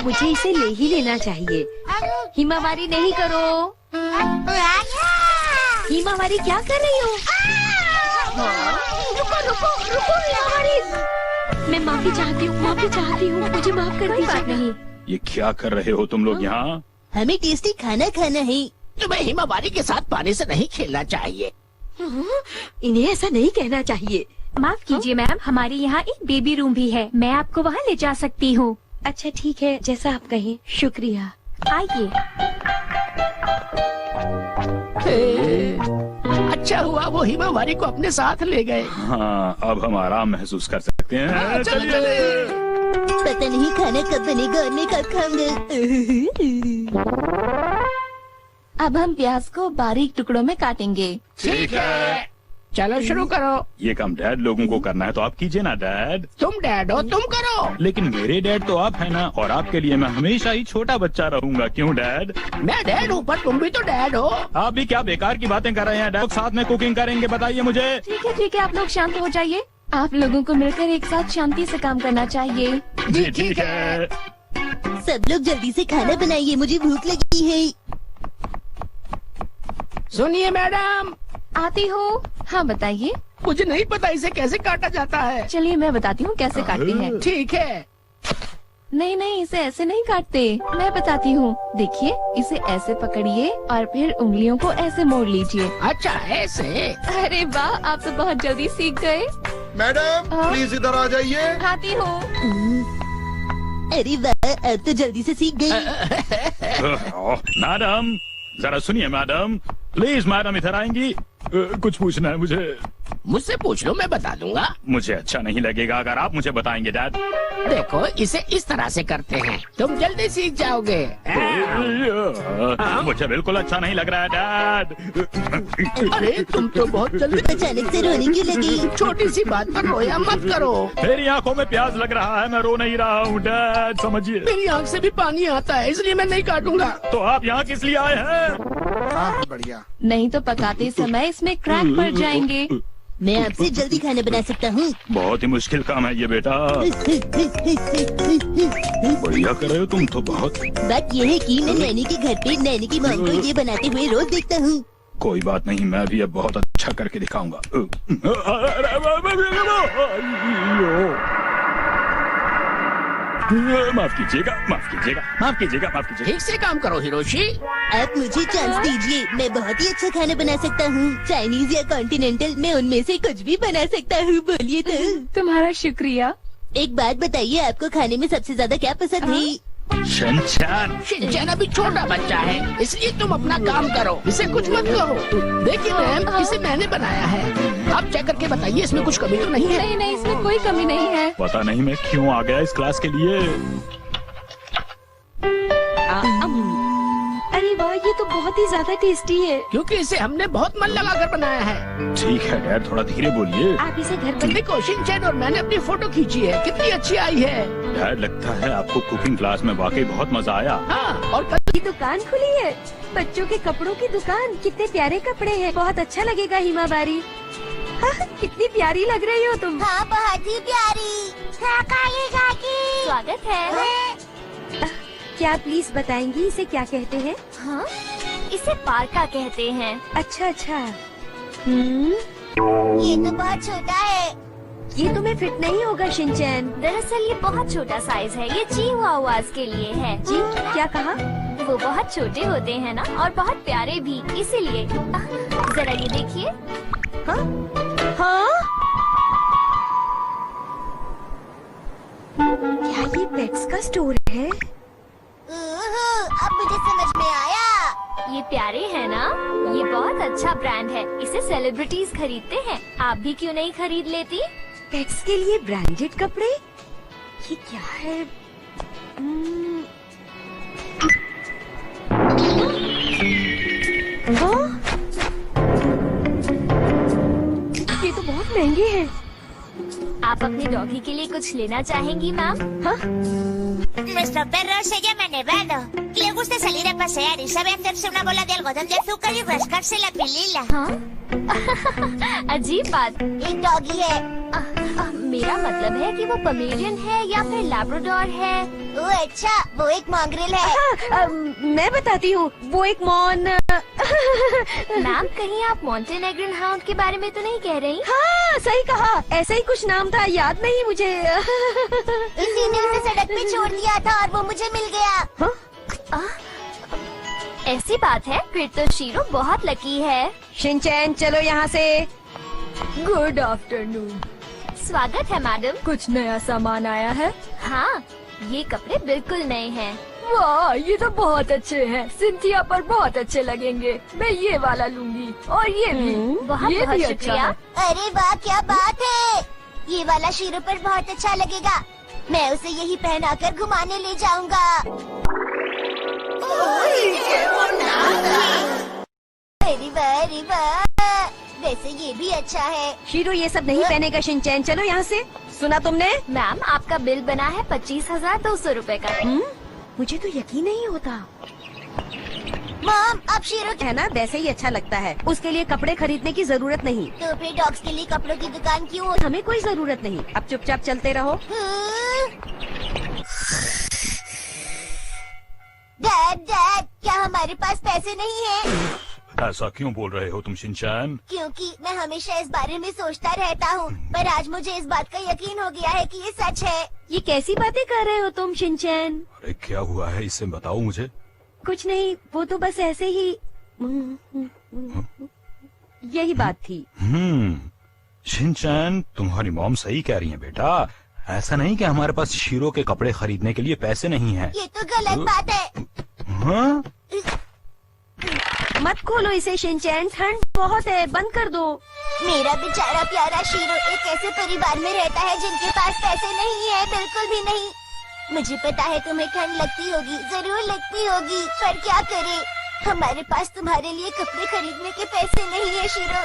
मुझे इसे ले ही लेना चाहिए। हिमावारी नहीं करो। हिमावारी क्या कर रही हो? रुको रुको रुको हिमावारी। मैं माफी चाहती हूँ, मुझे माफ कर दीजिए। नहीं, ये क्या कर रहे हो तुम लोग यहाँ? हमें टेस्टी खाना खाना है। तुम्हें हिमावारी के साथ पानी से नहीं खेलना चाहिए। इन्हें ऐसा नहीं कहना चाहिए। माफ कीजिए मैम, हमारे यहाँ एक बेबी रूम भी है, मैं आपको वहाँ ले जा सकती हूँ। अच्छा ठीक है, जैसा आप कहें। शुक्रिया। आइए। अच्छा हुआ वो हिमावारी को अपने साथ ले गए। हाँ, अब हम आराम महसूस कर सकते हैं। चलिए। पता नहीं खाना कब बनेगा और मैं कब खाऊंगा। अब हम प्याज को बारीक टुकड़ों में काटेंगे। ठीक है, चलो शुरू करो। ये काम डैड लोगों को करना है तो आप कीजिए ना डैड। तुम डैड हो, तुम करो। लेकिन मेरे डैड तो आप है ना, और आपके लिए मैं हमेशा ही छोटा बच्चा रहूंगा। क्यों डैड? मैं डैड हूँ पर तुम भी तो डैड हो। आप भी क्या बेकार की बातें कर रहे हैं डैड? साथ में कुकिंग करेंगे, बताइए मुझे। ठीक है, आप लोग शांत हो जाइए। आप लोगों को मिलकर एक साथ शांति से काम करना चाहिए। जी ठीक है। सब लोग जल्दी से खाना बनाइए, मुझे भूख लगी है। सुनिए मैडम। आती हूँ। हाँ बताइए। मुझे नहीं पता इसे कैसे काटा जाता है। चलिए मैं बताती हूँ कैसे काटते हैं। ठीक है। नहीं, इसे ऐसे नहीं काटते, मैं बताती हूँ। देखिए, इसे ऐसे पकड़िए और फिर उंगलियों को ऐसे मोड़ लीजिए। अच्छा ऐसे? अरे वाह, आप तो बहुत जल्दी सीख गए। मैडम प्लीज इधर आ जाइए। आती हूँ। अरे वाह, अब तो जल्दी से सीख गई। मैडम जरा सुनिए मैडम, प्लीज मैडम इधर आएंगी। कुछ पूछना है मुझे। मुझसे पूछ लो, मैं बता दूंगा। मुझे अच्छा नहीं लगेगा अगर आप मुझे बताएंगे डैड। देखो इसे इस तरह से करते हैं, तुम जल्दी सीख जाओगे। मुझे बिल्कुल अच्छा नहीं लग रहा है डैड। अरे तुम तो बहुत जल्दी। अचानक से रोने क्यों लगी? छोटी सी बात पर रोया मत करो। मेरी आंखों में प्यास लग रहा है, मैं रो नहीं रहा हूँ डैड, समझिए। मेरी आंख से भी पानी आता है, इसलिए मैं नहीं काटूंगा। तो आप यहाँ किस लिए आए हैं? हाँ बढ़िया। नहीं तो पकाते समय इसमें क्रैक पड़ जाएंगे। मैं आपसे जल्दी खाना बना सकता हूँ। बहुत ही मुश्किल काम है ये बेटा। बढ़िया कर रहे हो तुम तो बहुत। बात ये है कि मैं नैनी के घर पे नैनी की मॉम को ये बनाते हुए रोज देखता हूँ। कोई बात नहीं, मैं भी अब बहुत अच्छा करके दिखाऊंगा। माफ कीजिएगा। ठीक से काम करो हिरोशी। आप मुझे चांस दीजिए, मैं बहुत ही अच्छा खाना बना सकता हूँ। चाइनीज या कॉन्टिनेंटल, मैं उनमें से कुछ भी बना सकता हूँ। बोलिए तो। तुम्हारा शुक्रिया। एक बात बताइए, आपको खाने में सबसे ज्यादा क्या पसंद है? शिनचैन अभी छोटा बच्चा है, इसलिए तुम अपना काम करो, इसे कुछ मत कहो। देखिए मैम, इसे मैंने बनाया है, आप चेक करके बताइए इसमें कुछ कमी तो नहीं है। नहीं, इसमें कोई कमी नहीं है। पता नहीं मैं क्यों आ गया इस क्लास के लिए। अरे वाह, ये तो बहुत ही ज्यादा टेस्टी है। क्योंकि इसे हमने बहुत मन लगाकर बनाया है। ठीक है डैड, थोड़ा धीरे बोलिए। आप इसे घर पर देखो, शिनचैन और मैंने अपनी फोटो खींची है, कितनी अच्छी आई है। डैड लगता है आपको कुकिंग क्लास में वाकई बहुत मजा आया। हाँ, और की दुकान खुली है, बच्चों के कपड़ों की दुकान। कितने प्यारे कपड़े हैं, बहुत अच्छा लगेगा हिमावारी। हाँ, कितनी प्यारी लग रही हो तुम। हाँ, बहुत ही प्यारी। स्वागत है। क्या प्लीज बताएंगी इसे क्या कहते हैं? हाँ, इसे पार्का कहते हैं। अच्छा। ये तो बहुत छोटा है। ये तुम्हें फिट नहीं होगा शिनचैन। दरअसल ये बहुत छोटा साइज है, ये चिहुआहुआस के लिए है। जी क्या कहा? वो बहुत छोटे होते हैं ना, और बहुत प्यारे भी, इसीलिए। जरा ये देखिए। हाँ? क्या ये पेट्स का स्टोर है? अब मुझे समझ में आया। ये प्यारे है ना, ये बहुत अच्छा ब्रांड है, इसे सेलिब्रिटीज खरीदते हैं। आप भी क्यों नहीं खरीद लेती? पेट्स के लिए ब्रांडेड कपड़े? ये क्या है? ये तो बहुत महंगे हैं। आप अपने डॉगी के लिए कुछ लेना चाहेंगी मैम? हाँ? Nuestro perro se llama Nevado. Le gusta salir a pasear y sabe hacerse una bola de algodón de azúcar y rascarse la pilila. हाँ? अजीब बात। एक डॉगी है। मेरा मतलब है कि वो पमेरियन है या फिर लैब्राडोर है। ओ अच्छा, वो एक मॉन्ग्रेल है। मैं बताती हूँ, वो एक मैम, कहीं आप मॉन्टेनेग्रिन हाउंड के बारे में तो नहीं कह रही? हाँ सही कहा, ऐसा ही कुछ नाम था, याद नहीं मुझे। इसी ने उसे सड़क पे छोड़ दिया था और वो मुझे मिल गया। ऐसी बात है, फिर तो शीरो बहुत लकी है। शिनचैन चलो यहाँ से। Good afternoon. स्वागत है मैडम। कुछ नया सामान आया है? हाँ, ये कपड़े बिल्कुल नए हैं। वाह, ये तो बहुत अच्छे हैं। सिंथिया पर बहुत अच्छे लगेंगे। मैं ये वाला लूंगी और ये भी। बहुत ये बहुत भी शुक्रिया। अच्छा है। अरे वाह, क्या बात है। ये वाला शीरो पर बहुत अच्छा लगेगा। मैं उसे यही पहनाकर घुमाने ले जाऊंगा। अरे वाह, अरे वाह, वैसे ये भी अच्छा है। शीरो ये सब नहीं पहनेगा शिनचैन, चलो यहाँ से। सुना तुमने? मैम, आपका बिल बना है 25,200 रूपए का। मुझे तो यकीन नहीं होता। मॉम, अब शीरो है ना, वैसे ही अच्छा लगता है। उसके लिए कपड़े खरीदने की जरूरत नहीं। तो फिर डॉग्स के लिए कपड़ों की दुकान क्यों? हमें कोई जरूरत नहीं। अब चुपचाप चलते रहो। डैड, डैड, क्या हमारे पास पैसे नहीं हैं? ऐसा क्यों बोल रहे हो तुम शिनचैन? क्योंकि मैं हमेशा इस बारे में सोचता रहता हूँ, पर आज मुझे इस बात का यकीन हो गया है कि ये सच है। ये कैसी बातें कर रहे हो तुम शिनचैन? अरे क्या हुआ है, इससे बताओ मुझे। कुछ नहीं, वो तो बस ऐसे ही। यही बात थी। शिनचैन, तुम्हारी मॉम सही कह रही है बेटा। ऐसा नहीं कि हमारे पास शीरो के कपड़े खरीदने के लिए पैसे नहीं हैं। ये तो गलत बात है। हाँ? मत खोलो इसे शिनचैन, ठंड बहुत है, बंद कर दो। मेरा बेचारा प्यारा शीरो एक ऐसे परिवार में रहता है जिनके पास पैसे नहीं है, बिल्कुल भी नहीं। मुझे पता है तुम्हें ठंड लगती होगी, जरूर लगती होगी, पर क्या करें, हमारे पास तुम्हारे लिए कपड़े खरीदने के पैसे नहीं है शीरो।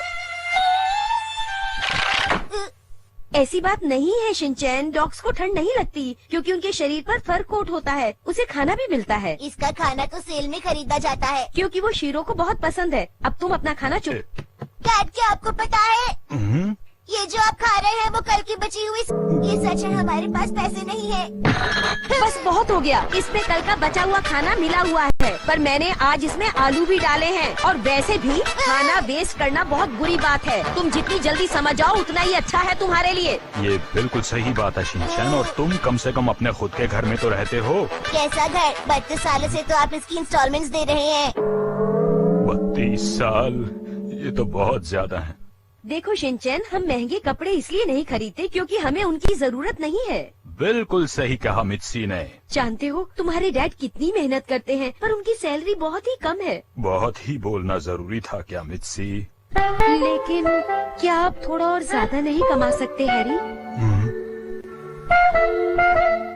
ऐसी बात नहीं है शिनचैन, डॉग्स को ठंड नहीं लगती क्योंकि उनके शरीर पर फर कोट होता है, उसे खाना भी मिलता है। इसका खाना तो सेल में खरीदा जाता है क्योंकि वो शीरो को बहुत पसंद है। अब तुम अपना खाना चुप। डैड, क्या आपको पता है ये जो आप खा रहे हैं वो कल की बची हुई। ये सच है, हमारे पास पैसे नहीं है। बस बहुत हो गया, इसमें कल का बचा हुआ खाना मिला हुआ है, पर मैंने आज इसमें आलू भी डाले हैं। और वैसे भी खाना वेस्ट करना बहुत बुरी बात है। तुम जितनी जल्दी समझ जाओ उतना ही अच्छा है तुम्हारे लिए। ये बिल्कुल सही बात है शिनचैन, और तुम कम से कम अपने खुद के घर में तो रहते हो। कैसा घर? 32 सालों से तो आप इसकी इंस्टॉलमेंट्स दे रहे हैं। 32 साल, ये तो बहुत ज्यादा है। देखो शिनचैन, हम महंगे कपड़े इसलिए नहीं खरीदते क्योंकि हमें उनकी जरूरत नहीं है। बिल्कुल सही कहा मित्सी ने। जानते हो तुम्हारे डैड कितनी मेहनत करते हैं, पर उनकी सैलरी बहुत ही कम है। बहुत ही बोलना जरूरी था क्या मित्सी? लेकिन क्या आप थोड़ा और ज्यादा नहीं कमा सकते हैरी?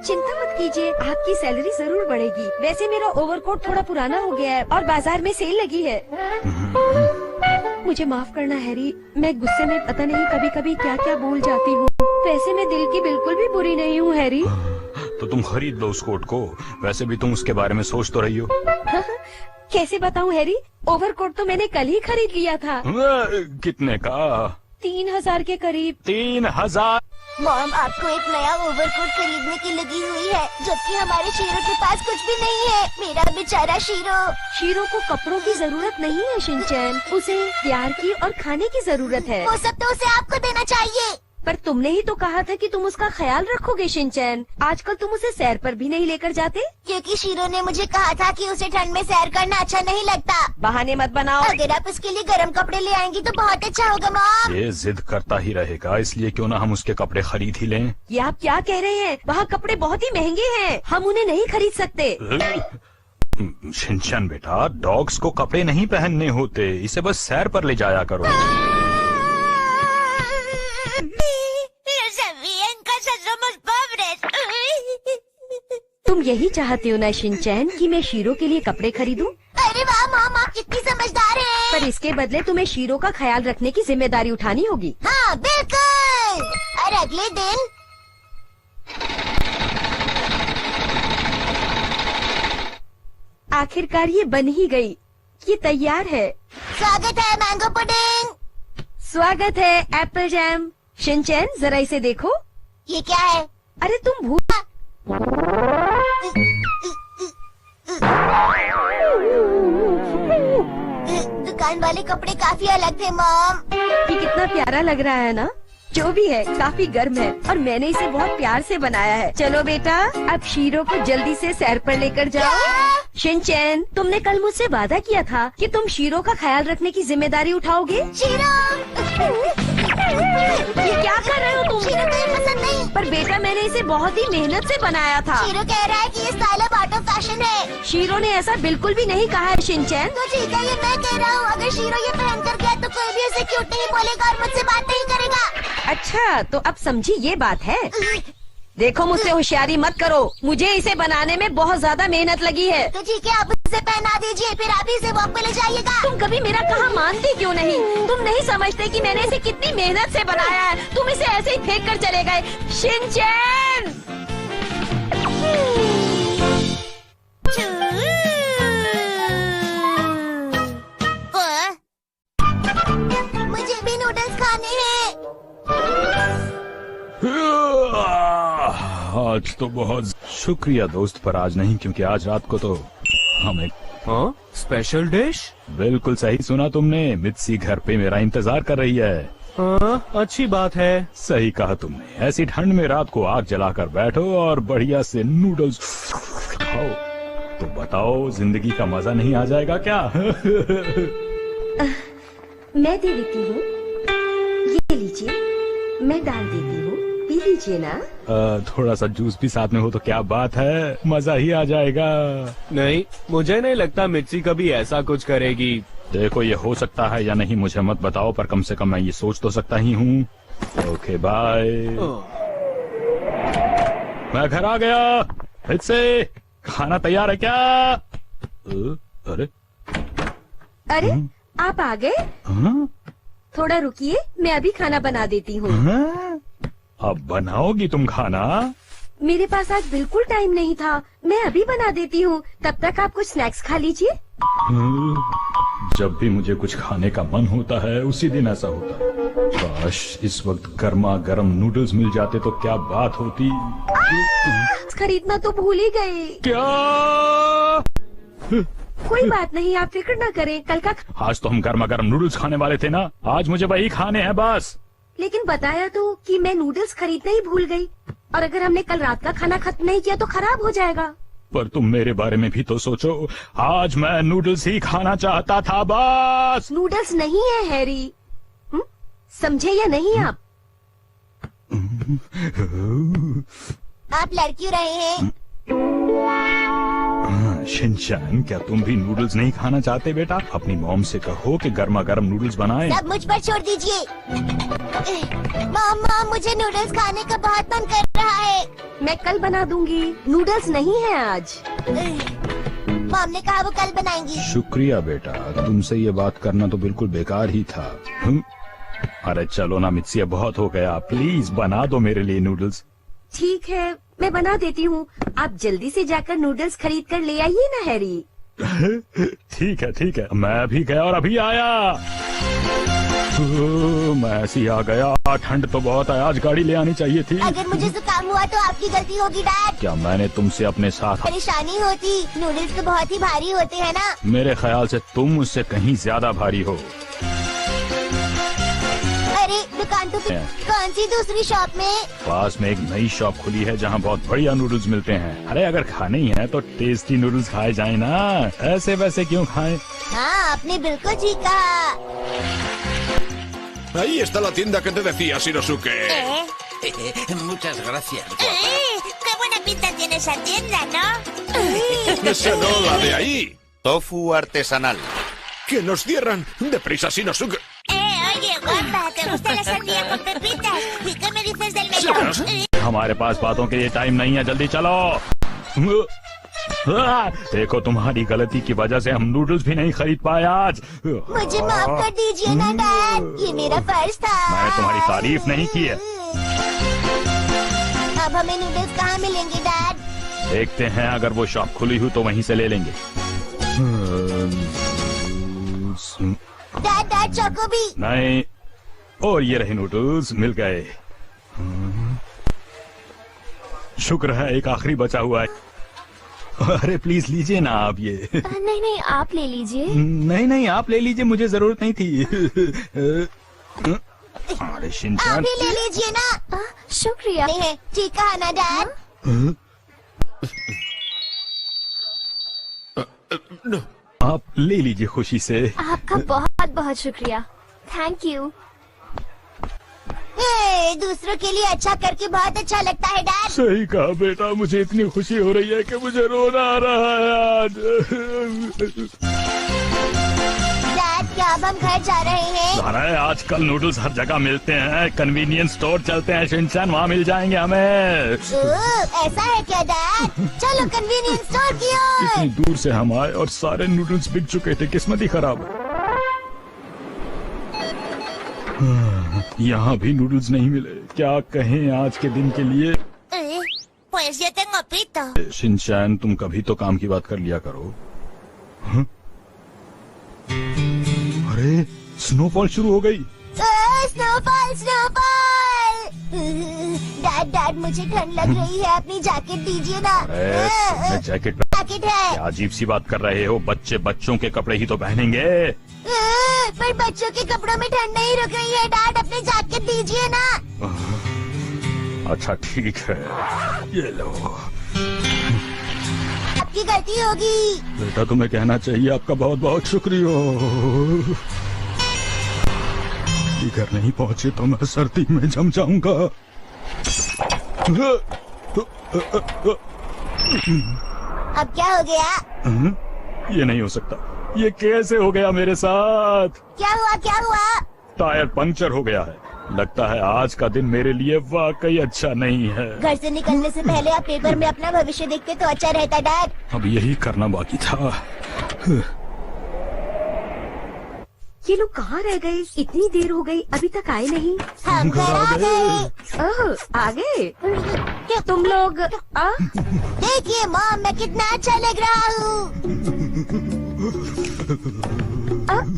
चिंता मत कीजिए, आपकी सैलरी जरूर बढ़ेगी। वैसे मेरा ओवरकोट थोड़ा पुराना हो गया है और बाजार में सेल लगी है। मुझे माफ करना हैरी, मैं गुस्से में पता नहीं कभी कभी क्या क्या बोल जाती हूँ। वैसे मैं दिल की बिल्कुल भी बुरी नहीं हूँ हैरी। तो तुम खरीद लो उस कोट को, वैसे भी तुम उसके बारे में सोच तो रही हो। कैसे बताऊँ हैरी, ओवरकोट तो मैंने कल ही खरीद लिया था। कितने का? 3000 के करीब। 3000? मॉम, आपको एक नया ओवरकोट खरीदने की लगी हुई है, जबकि हमारे शीरो के पास कुछ भी नहीं है। मेरा बेचारा शीरो। शीरो को कपड़ों की जरूरत नहीं है शिनचैन, उसे प्यार की और खाने की जरूरत है। वो सब तो उसे आपको देना चाहिए। पर तुमने ही तो कहा था कि तुम उसका ख्याल रखोगे शिनचैन। आजकल तुम उसे सैर पर भी नहीं लेकर जाते। क्योंकि शीरो ने मुझे कहा था कि उसे ठंड में सैर करना अच्छा नहीं लगता। बहाने मत बनाओ। अगर आप उसके लिए गर्म कपड़े ले आएंगी तो बहुत अच्छा होगा मॉम। ये जिद करता ही रहेगा, इसलिए क्यों ना हम उसके कपड़े खरीद ही लें। ये आप क्या कह रहे हैं? वहाँ कपड़े बहुत ही महंगे हैं, हम उन्हें नहीं खरीद सकते। शिनचैन बेटा, डॉग्स को कपड़े नहीं पहनने होते, इसे बस सैर पर ले जाया करो। तुम यही चाहते हो ना शिनचैन कि मैं शीरो के लिए कपड़े खरीदूं? अरे वाह मॉम, आप कितनी समझदार हैं। पर इसके बदले तुम्हें शीरो का ख्याल रखने की जिम्मेदारी उठानी होगी। हाँ बिल्कुल। और अगले दिन आखिरकार ये बन ही गई, ये तैयार है। स्वागत है मैंगो पुडिंग। स्वागत है एप्पल जैम। शिनचैन जरा इसे देखो। ये क्या है? अरे तुम भूल दुकान वाले कपड़े काफी अलग थे मॉम। ये कितना प्यारा लग रहा है ना। जो भी है काफी गर्म है और मैंने इसे बहुत प्यार से बनाया है। चलो बेटा अब शीरो को जल्दी से सैर पर लेकर जाओ। शिनचैन तुमने कल मुझसे वादा किया था कि तुम शीरो का ख्याल रखने की जिम्मेदारी उठाओगे। शीरो ये क्या कर रहे हो तुम? शीरो को ये पसंद नहीं। पर बेटा मैंने इसे बहुत ही मेहनत से बनाया था। शीरो कह रहा है कि ये स्टाइल अब आउट ऑफ फैशन है। शीरो ने ऐसा बिल्कुल भी नहीं कहा है शिनचैन। तो ठीक है ये मैं कह रहा हूँ। अगर शीरो ये पहन कर गया तो कोई भी उसे क्यूट नहीं बोलेगा और मुझसे बात नहीं करेगा। अच्छा तो अब समझी ये बात है। देखो मुझसे होशियारी मत करो। मुझे इसे बनाने में बहुत ज्यादा मेहनत लगी है। तो ठीक है आप उसे पहना दीजिए फिर आप इसे वॉक पे ले जाइएगा। तुम कभी मेरा कहा मानती क्यों नहीं? तुम नहीं समझते कि मैंने इसे कितनी मेहनत से बनाया है। तुम इसे ऐसे ही फेंक कर चले गए। शिनचैन मुझे भी नूडल्स खाने हैं। आज तो बहुत शुक्रिया दोस्त, पर आज नहीं, क्योंकि आज रात को तो हमें स्पेशल डिश। बिल्कुल सही सुना तुमने। मित्सी घर पे मेरा इंतजार कर रही है। अच्छी बात है। सही कहा तुमने। ऐसी ठंड में रात को आग जलाकर बैठो और बढ़िया से नूडल्स खाओ। तो बताओ जिंदगी का मजा नहीं आ जाएगा क्या? मैं दे देती हूँ। ये लीजिए मैं डाल देती हूँ, पी लीजिए ना। थोड़ा सा जूस भी साथ में हो तो क्या बात है, मजा ही आ जाएगा। नहीं मुझे नहीं लगता मिर्ची कभी ऐसा कुछ करेगी। देखो ये हो सकता है या नहीं मुझे मत बताओ, पर कम से कम मैं ये सोच तो सकता ही हूँ। Okay bye. मैं घर आ गया। फिर से खाना तैयार है क्या? अरे अरे आप आ गए? थोड़ा रुकिए मैं अभी खाना बना देती हूँ। अब बनाओगी तुम खाना? मेरे पास आज बिल्कुल टाइम नहीं था। मैं अभी बना देती हूँ, तब तक आप कुछ स्नैक्स खा लीजिए। जब भी मुझे कुछ खाने का मन होता है उसी दिन ऐसा होता है। काश इस वक्त गर्मा गर्म नूडल्स मिल जाते तो क्या बात होती। खरीदना तो भूल ही गए। क्या? कोई बात नहीं आप फिक्र न करें, कल का। आज तो हम गर्मा गर्म नूडल्स खाने वाले थे ना, आज मुझे वही खाने हैं बस। लेकिन बताया तो कि मैं नूडल्स खरीदना ही भूल गई, और अगर हमने कल रात का खाना खत्म नहीं किया तो खराब हो जाएगा। पर तुम मेरे बारे में भी तो सोचो। आज मैं नूडल्स ही खाना चाहता था बस। नूडल्स नहीं है हैरी, समझे या नहीं आप? आप लड़की रहे हैं। शिनचैन क्या तुम भी नूडल्स नहीं खाना चाहते बेटा? अपनी मॉम से कहो कि गर्मा गर्म नूडल्स बनाए। सब मुझ पर छोड़ दीजिए। मॉम मुझे नूडल्स खाने का बहुत मन कर रहा है। मैं कल बना दूंगी, नूडल्स नहीं है आज। मॉम ने कहा वो कल बनाएंगी। शुक्रिया बेटा, तुमसे ये बात करना तो बिल्कुल बेकार ही था। अरे चलो ना मित्सी, बहुत हो गया, प्लीज बना दो मेरे लिए नूडल्स। ठीक है मैं बना देती हूँ, आप जल्दी से जाकर नूडल्स खरीद कर ले आइए ना हैरी। ठीक है, मैं अभी गया और अभी आया। मैं ऐसे ही आ गया। ठंड तो बहुत है, आज गाड़ी ले आनी चाहिए थी। अगर मुझे जुकाम हुआ तो आपकी गलती होगी डैड। क्या मैंने तुमसे अपने साथ परेशानी होती? नूडल्स तो बहुत ही भारी होते हैं ना। मेरे ख्याल से तुम मुझसे कहीं ज्यादा भारी हो। अरे दुकान तो कौन सी दूसरी शॉप में? पास में एक नई शॉप खुली है जहाँ बहुत बढ़िया नूडल्स मिलते हैं। अरे अगर खाने ही है तो टेस्टी नूडल्स खाए जाए ना, ऐसे वैसे क्यों खाएं? हाँ आपने बिल्कुल ठीक कहा। Ahí está la tienda que te decía, Shinosuke. Muchas gracias, guapa. ¡Qué buena pinta tiene esa tienda, ¿no? Esa no, la de ahí. Tofu artesanal. ¡Que nos cierran! ¡Deprisa, Shinosuke! Oye, guapa, ¿te gusta la sandía con pepitas? ¿Y qué me dices del melón? हमारे पास बातों के लिए टाइम नहीं है, जल्दी चलो। देखो तुम्हारी गलती की वजह से हम नूडल्स भी नहीं खरीद पाए आज। मुझे माफ कर दीजिए ना डैड, ये मेरा फर्ज था। मैंने तुम्हारी तारीफ नहीं की है। अब हमें नूडल्स कहाँ मिलेंगे डैड? देखते हैं, अगर वो शॉप खुली हुई तो वहीं से ले लेंगे। डैड चोको भी नहीं। और ये रहे नूडल्स, मिल गए। शुक्र है एक आखिरी बचा हुआ है। अरे प्लीज लीजिए ना आप ये। नहीं नहीं, आप ले लीजिए। नहीं नहीं, आप ले लीजिए, मुझे जरूरत नहीं थी। अरे शिनचैन, आप भी ले लीजिए ना। शुक्रिया। नहीं है, ठीक कहा ना डैड। आप ले लीजिए खुशी से। आपका बहुत बहुत शुक्रिया, थैंक यू। दूसरों के लिए अच्छा करके बहुत अच्छा लगता है डैड। सही कहा बेटा, मुझे इतनी खुशी हो रही है कि मुझे रोना आ रहा है आज। डैड, क्या अब हम घर जा रहे हैं? अरे आजकल नूडल्स हर जगह मिलते हैं, कन्वीनियंस स्टोर चलते हैं शिनचैन, वहाँ मिल जाएंगे हमें। ऐसा है क्या डैड? चलो कन्वीनियंस स्टोर की ओर। इतनी दूर से हम आए और सारे नूडल्स बिक चुके थे, किस्मत ही खराब है। यहाँ भी नूडल्स नहीं मिले, क्या कहें आज के दिन के लिए। Pues yo tengo pito. Shinchan, तुम कभी तो काम की बात कर लिया करो। हाँ? अरे स्नोफॉल शुरू हो गई। Snowfall snowfall. डैड मुझे ठंड लग रही है, अपनी जैकेट दीजिए ना। तुमने जैकेट है। क्या अजीब सी बात कर रहे हो, बच्चे बच्चों के कपड़े ही तो पहनेंगे। पर बच्चों के कपड़ों में ठंड नहीं रुक रही है डैड, अपनी जैकेट दीजिए ना। अच्छा ठीक है, ये लो। आपकी गलती होगी। बेटा तुम्हें कहना चाहिए आपका बहुत बहुत शुक्रिया। घर नहीं पहुंचे तो मैं सर्दी में जम जाऊंगा। अब क्या हो गया? ये नहीं हो सकता, ये कैसे हो गया मेरे साथ? क्या हुआ क्या हुआ? टायर पंक्चर हो गया है। लगता है आज का दिन मेरे लिए वाकई अच्छा नहीं है। घर से निकलने से पहले आप पेपर में अपना भविष्य देखते तो अच्छा रहता डैड। अब यही करना बाकी था। ये लोग कहाँ रह गए? इतनी देर हो गई, अभी तक आए नहीं। हम घर आ गए। आ गए? क्या तुम लोग? देखिए मॉम, मैं कितना अच्छा लग रहा हूँ।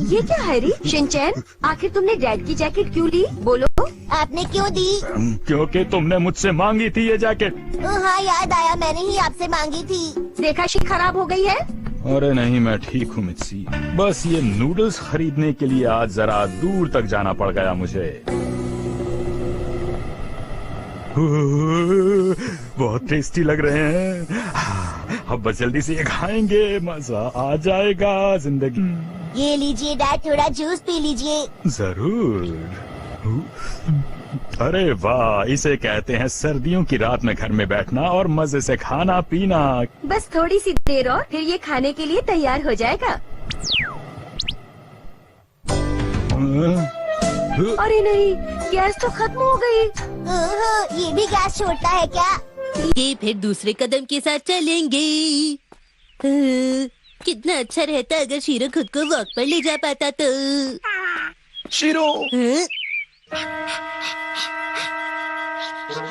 ये क्या हैरी? शिनचैन, आखिर तुमने डैड की जैकेट क्यों ली? बोलो। आपने क्यों दी? क्योंकि तुमने मुझसे मांगी थी ये जैकेट। हाँ याद आया, मैंने ही आपसे मांगी थी। देखा शीट खराब हो गई है। अरे नहीं, मैं ठीक हूँ मित्सी, बस ये नूडल्स खरीदने के लिए आज जरा दूर तक जाना पड़ गया मुझे। बहुत टेस्टी लग रहे हैं। अब बस जल्दी से ये खाएंगे, मजा आ जाएगा जिंदगी। ये लीजिए डैड, थोड़ा जूस पी लीजिए। जरूर। अरे वाह, इसे कहते हैं सर्दियों की रात में घर में बैठना और मजे से खाना पीना। बस थोड़ी सी देर और फिर ये खाने के लिए तैयार हो जाएगा। अरे नहीं, गैस तो खत्म हो गई। ये भी गैस छोड़ता है क्या? ये फिर दूसरे कदम के साथ चलेंगे। कितना अच्छा रहता अगर शीरो खुद को वॉक पर ले जा पाता तो। शीरो,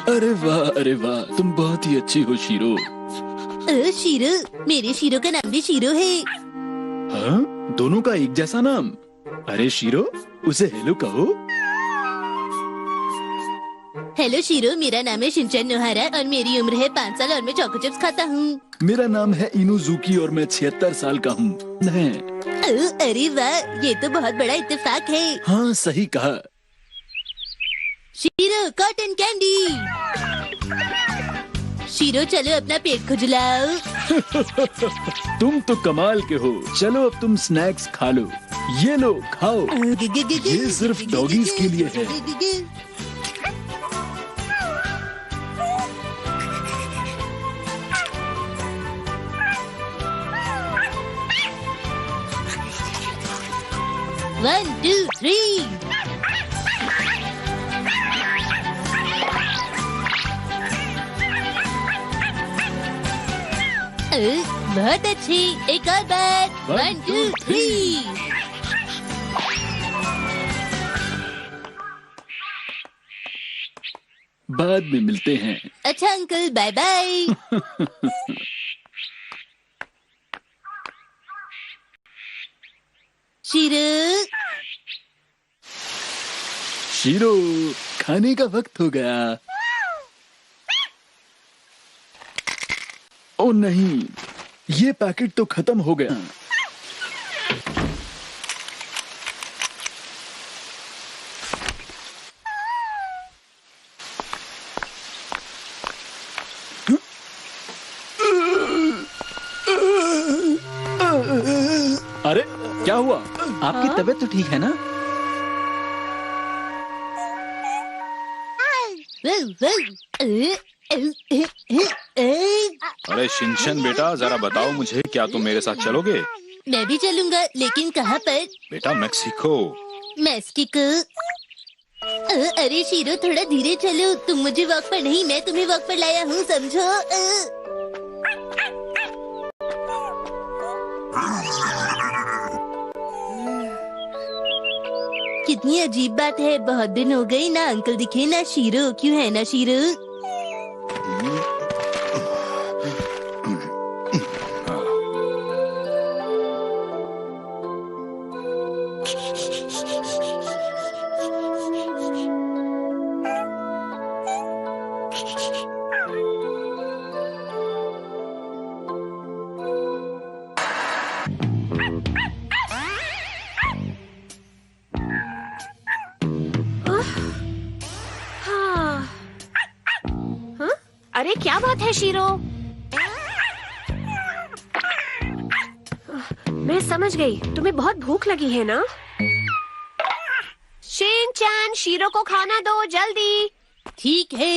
अरे वाह, तुम बहुत ही अच्छी हो शीरो। शीरो, मेरे शीरो का नाम भी शीरो है। हाँ? दोनों का एक जैसा नाम? अरे शीरो, उसे हेलो कहो। हेलो शीरो, मेरा नाम है शिनचैन नोहारा और मेरी उम्र है 5 साल और मैं चॉको चिप्स खाता हूँ। मेरा नाम है इनुजुकी और मैं 76 साल का हूँ। अरे वाह, ये तो बहुत बड़ा इत्तेफाक है। हाँ सही कहा। Shero, cotton candy. शीरो चलो अपना पेट खुजलाओ। तुम तो कमाल के हो। चलो अब तुम स्नैक्स खा लो। ये लो खाओ। ये सिर्फ डॉगीज के लिए है। One, 2, 3। बहुत अच्छी, एक और बार। 1, 2, 3। बाद में मिलते हैं। अच्छा अंकल, बाय बाय। शीरो, शीरो, खाने का वक्त हो गया। ओ नहीं, ये पैकेट तो खत्म हो गया। अरे क्या हुआ? आपकी तबीयत तो ठीक है ना? अरे शिनचैन बेटा, जरा बताओ मुझे, क्या तुम मेरे साथ चलोगे? मैं भी चलूंगा, लेकिन कहाँ पर? बेटा मैक्सिको। मैक्सिको? अरे शीरो, थोड़ा धीरे चलो। तुम मुझे वॉक पर नहीं, मैं तुम्हें वॉक पर लाया हूँ, समझो। कितनी अजीब बात है, बहुत दिन हो गई ना अंकल दिखे ना शीरो। क्यों है ना शीरो? अरे क्या बात है शीरो? मैं समझ गई, तुम्हें बहुत भूख लगी है ना? शिनचैन, शीरो को खाना दो जल्दी। ठीक है।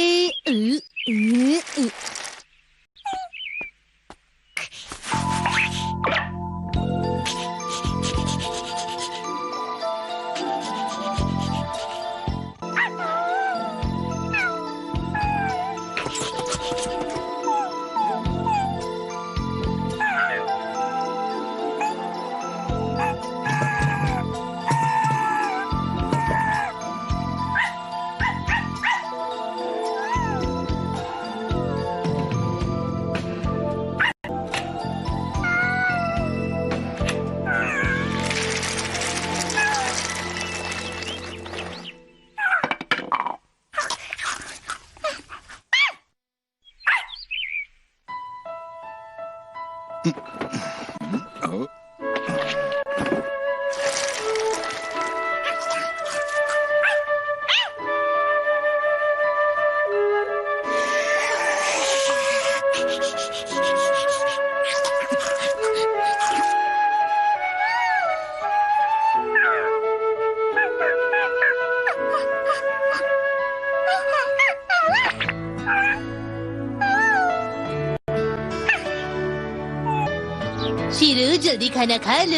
शीरो, जल्दी खाना खा लो।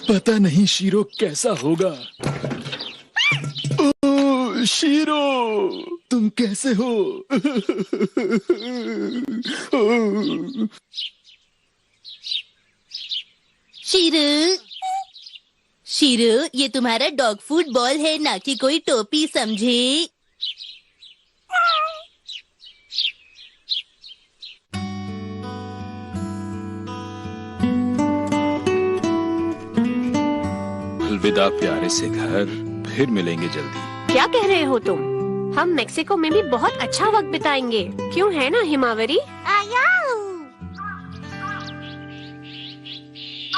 पता नहीं शीरो कैसा होगा। ओ शीरो, तुम कैसे हो? शीरो, शीरो, ये तुम्हारा डॉग फूड बॉल है, ना कि कोई टोपी, समझे? अलविदा प्यारे से घर, फिर मिलेंगे जल्दी। क्या कह रहे हो तुम? हम मेक्सिको में भी बहुत अच्छा वक्त बिताएंगे, क्यों है ना हिमावरी?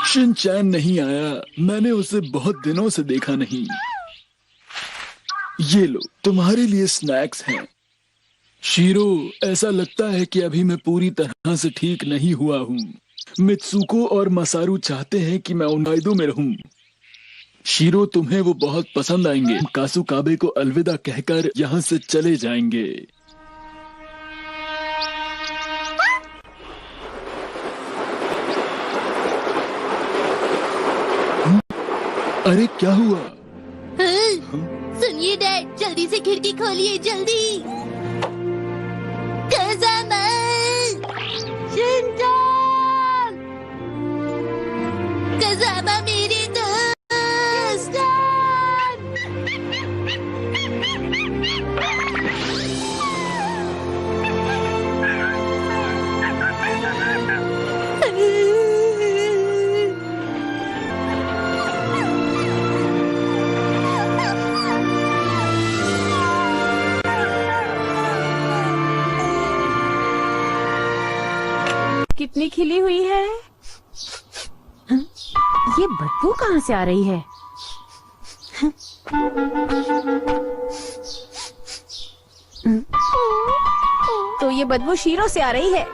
शिनचैन नहीं आया, मैंने उसे बहुत दिनों से देखा नहीं। ये लो, तुम्हारे लिए स्नैक्स हैं। शीरो, ऐसा लगता है कि अभी मैं पूरी तरह से ठीक नहीं हुआ हूँ। मित्सुको और मसारू चाहते हैं कि मैं उन कायदों में रहूं। शीरो, तुम्हें वो बहुत पसंद आएंगे। कासुकाबे को अलविदा कहकर यहाँ से चले जाएंगे। अरे क्या हुआ? सुनिए डैड, जल्दी से खिड़की खोलिए, जल्दी। कज़ामा! शिनचैन! कज़ामा मेरे दोस्त! कितनी खिली हुई है। ये बदबू कहाँ से आ रही है? तो ये बदबू शीरो से आ रही है।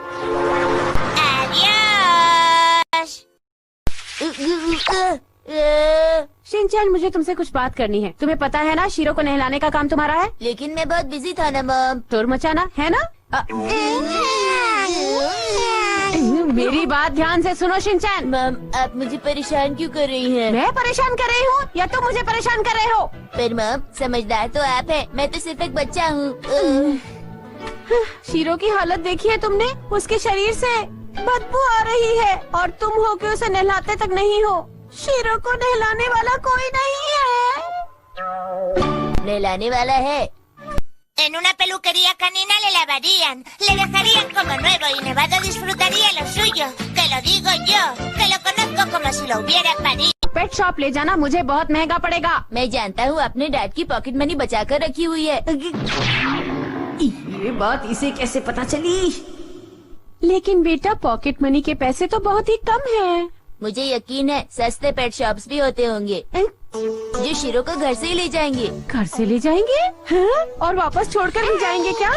शिनचैन, मुझे तुमसे कुछ बात करनी है। तुम्हें पता है ना शीरो को नहलाने का काम तुम्हारा है। लेकिन मैं बहुत बिजी था ना मॉम। शोर मचाना है ना। मेरी बात ध्यान से सुनो शिनचैन। मॉम, आप मुझे परेशान क्यों कर रही हैं? मैं परेशान कर रही हूँ या तुम मुझे परेशान कर रहे हो? पर मॉम, समझदार तो आप है, मैं तो सिर्फ एक बच्चा हूँ। शीरो की हालत देखी है तुमने? उसके शरीर से बदबू आ रही है और तुम हो के उसे नहलाते तक नहीं हो। शीरो को नहलाने वाला कोई नहीं है। नहलाने वाला है? En una peluquería canina le lavarían, le dejarían como nuevo y Nevado disfrutaría lo suyo. Que lo digo yo, que lo conozco como si lo hubiera parido. Pet shop ले जाना मुझे बहुत महंगा पड़ेगा। मैं जानता हूँ, अपने डैड की पॉकेट मनी बचा कर रखी हुई है। ये बात इसे कैसे पता चली? लेकिन बेटा, पॉकेट मनी के पैसे तो बहुत ही कम हैं। मुझे यकीन है सस्ते पेट शॉप्स भी होते होंगे जो शीरो को घर से ही ले जाएंगे। घर से ले जाएंगे? हाँ? और वापस छोड़कर भी जाएंगे क्या?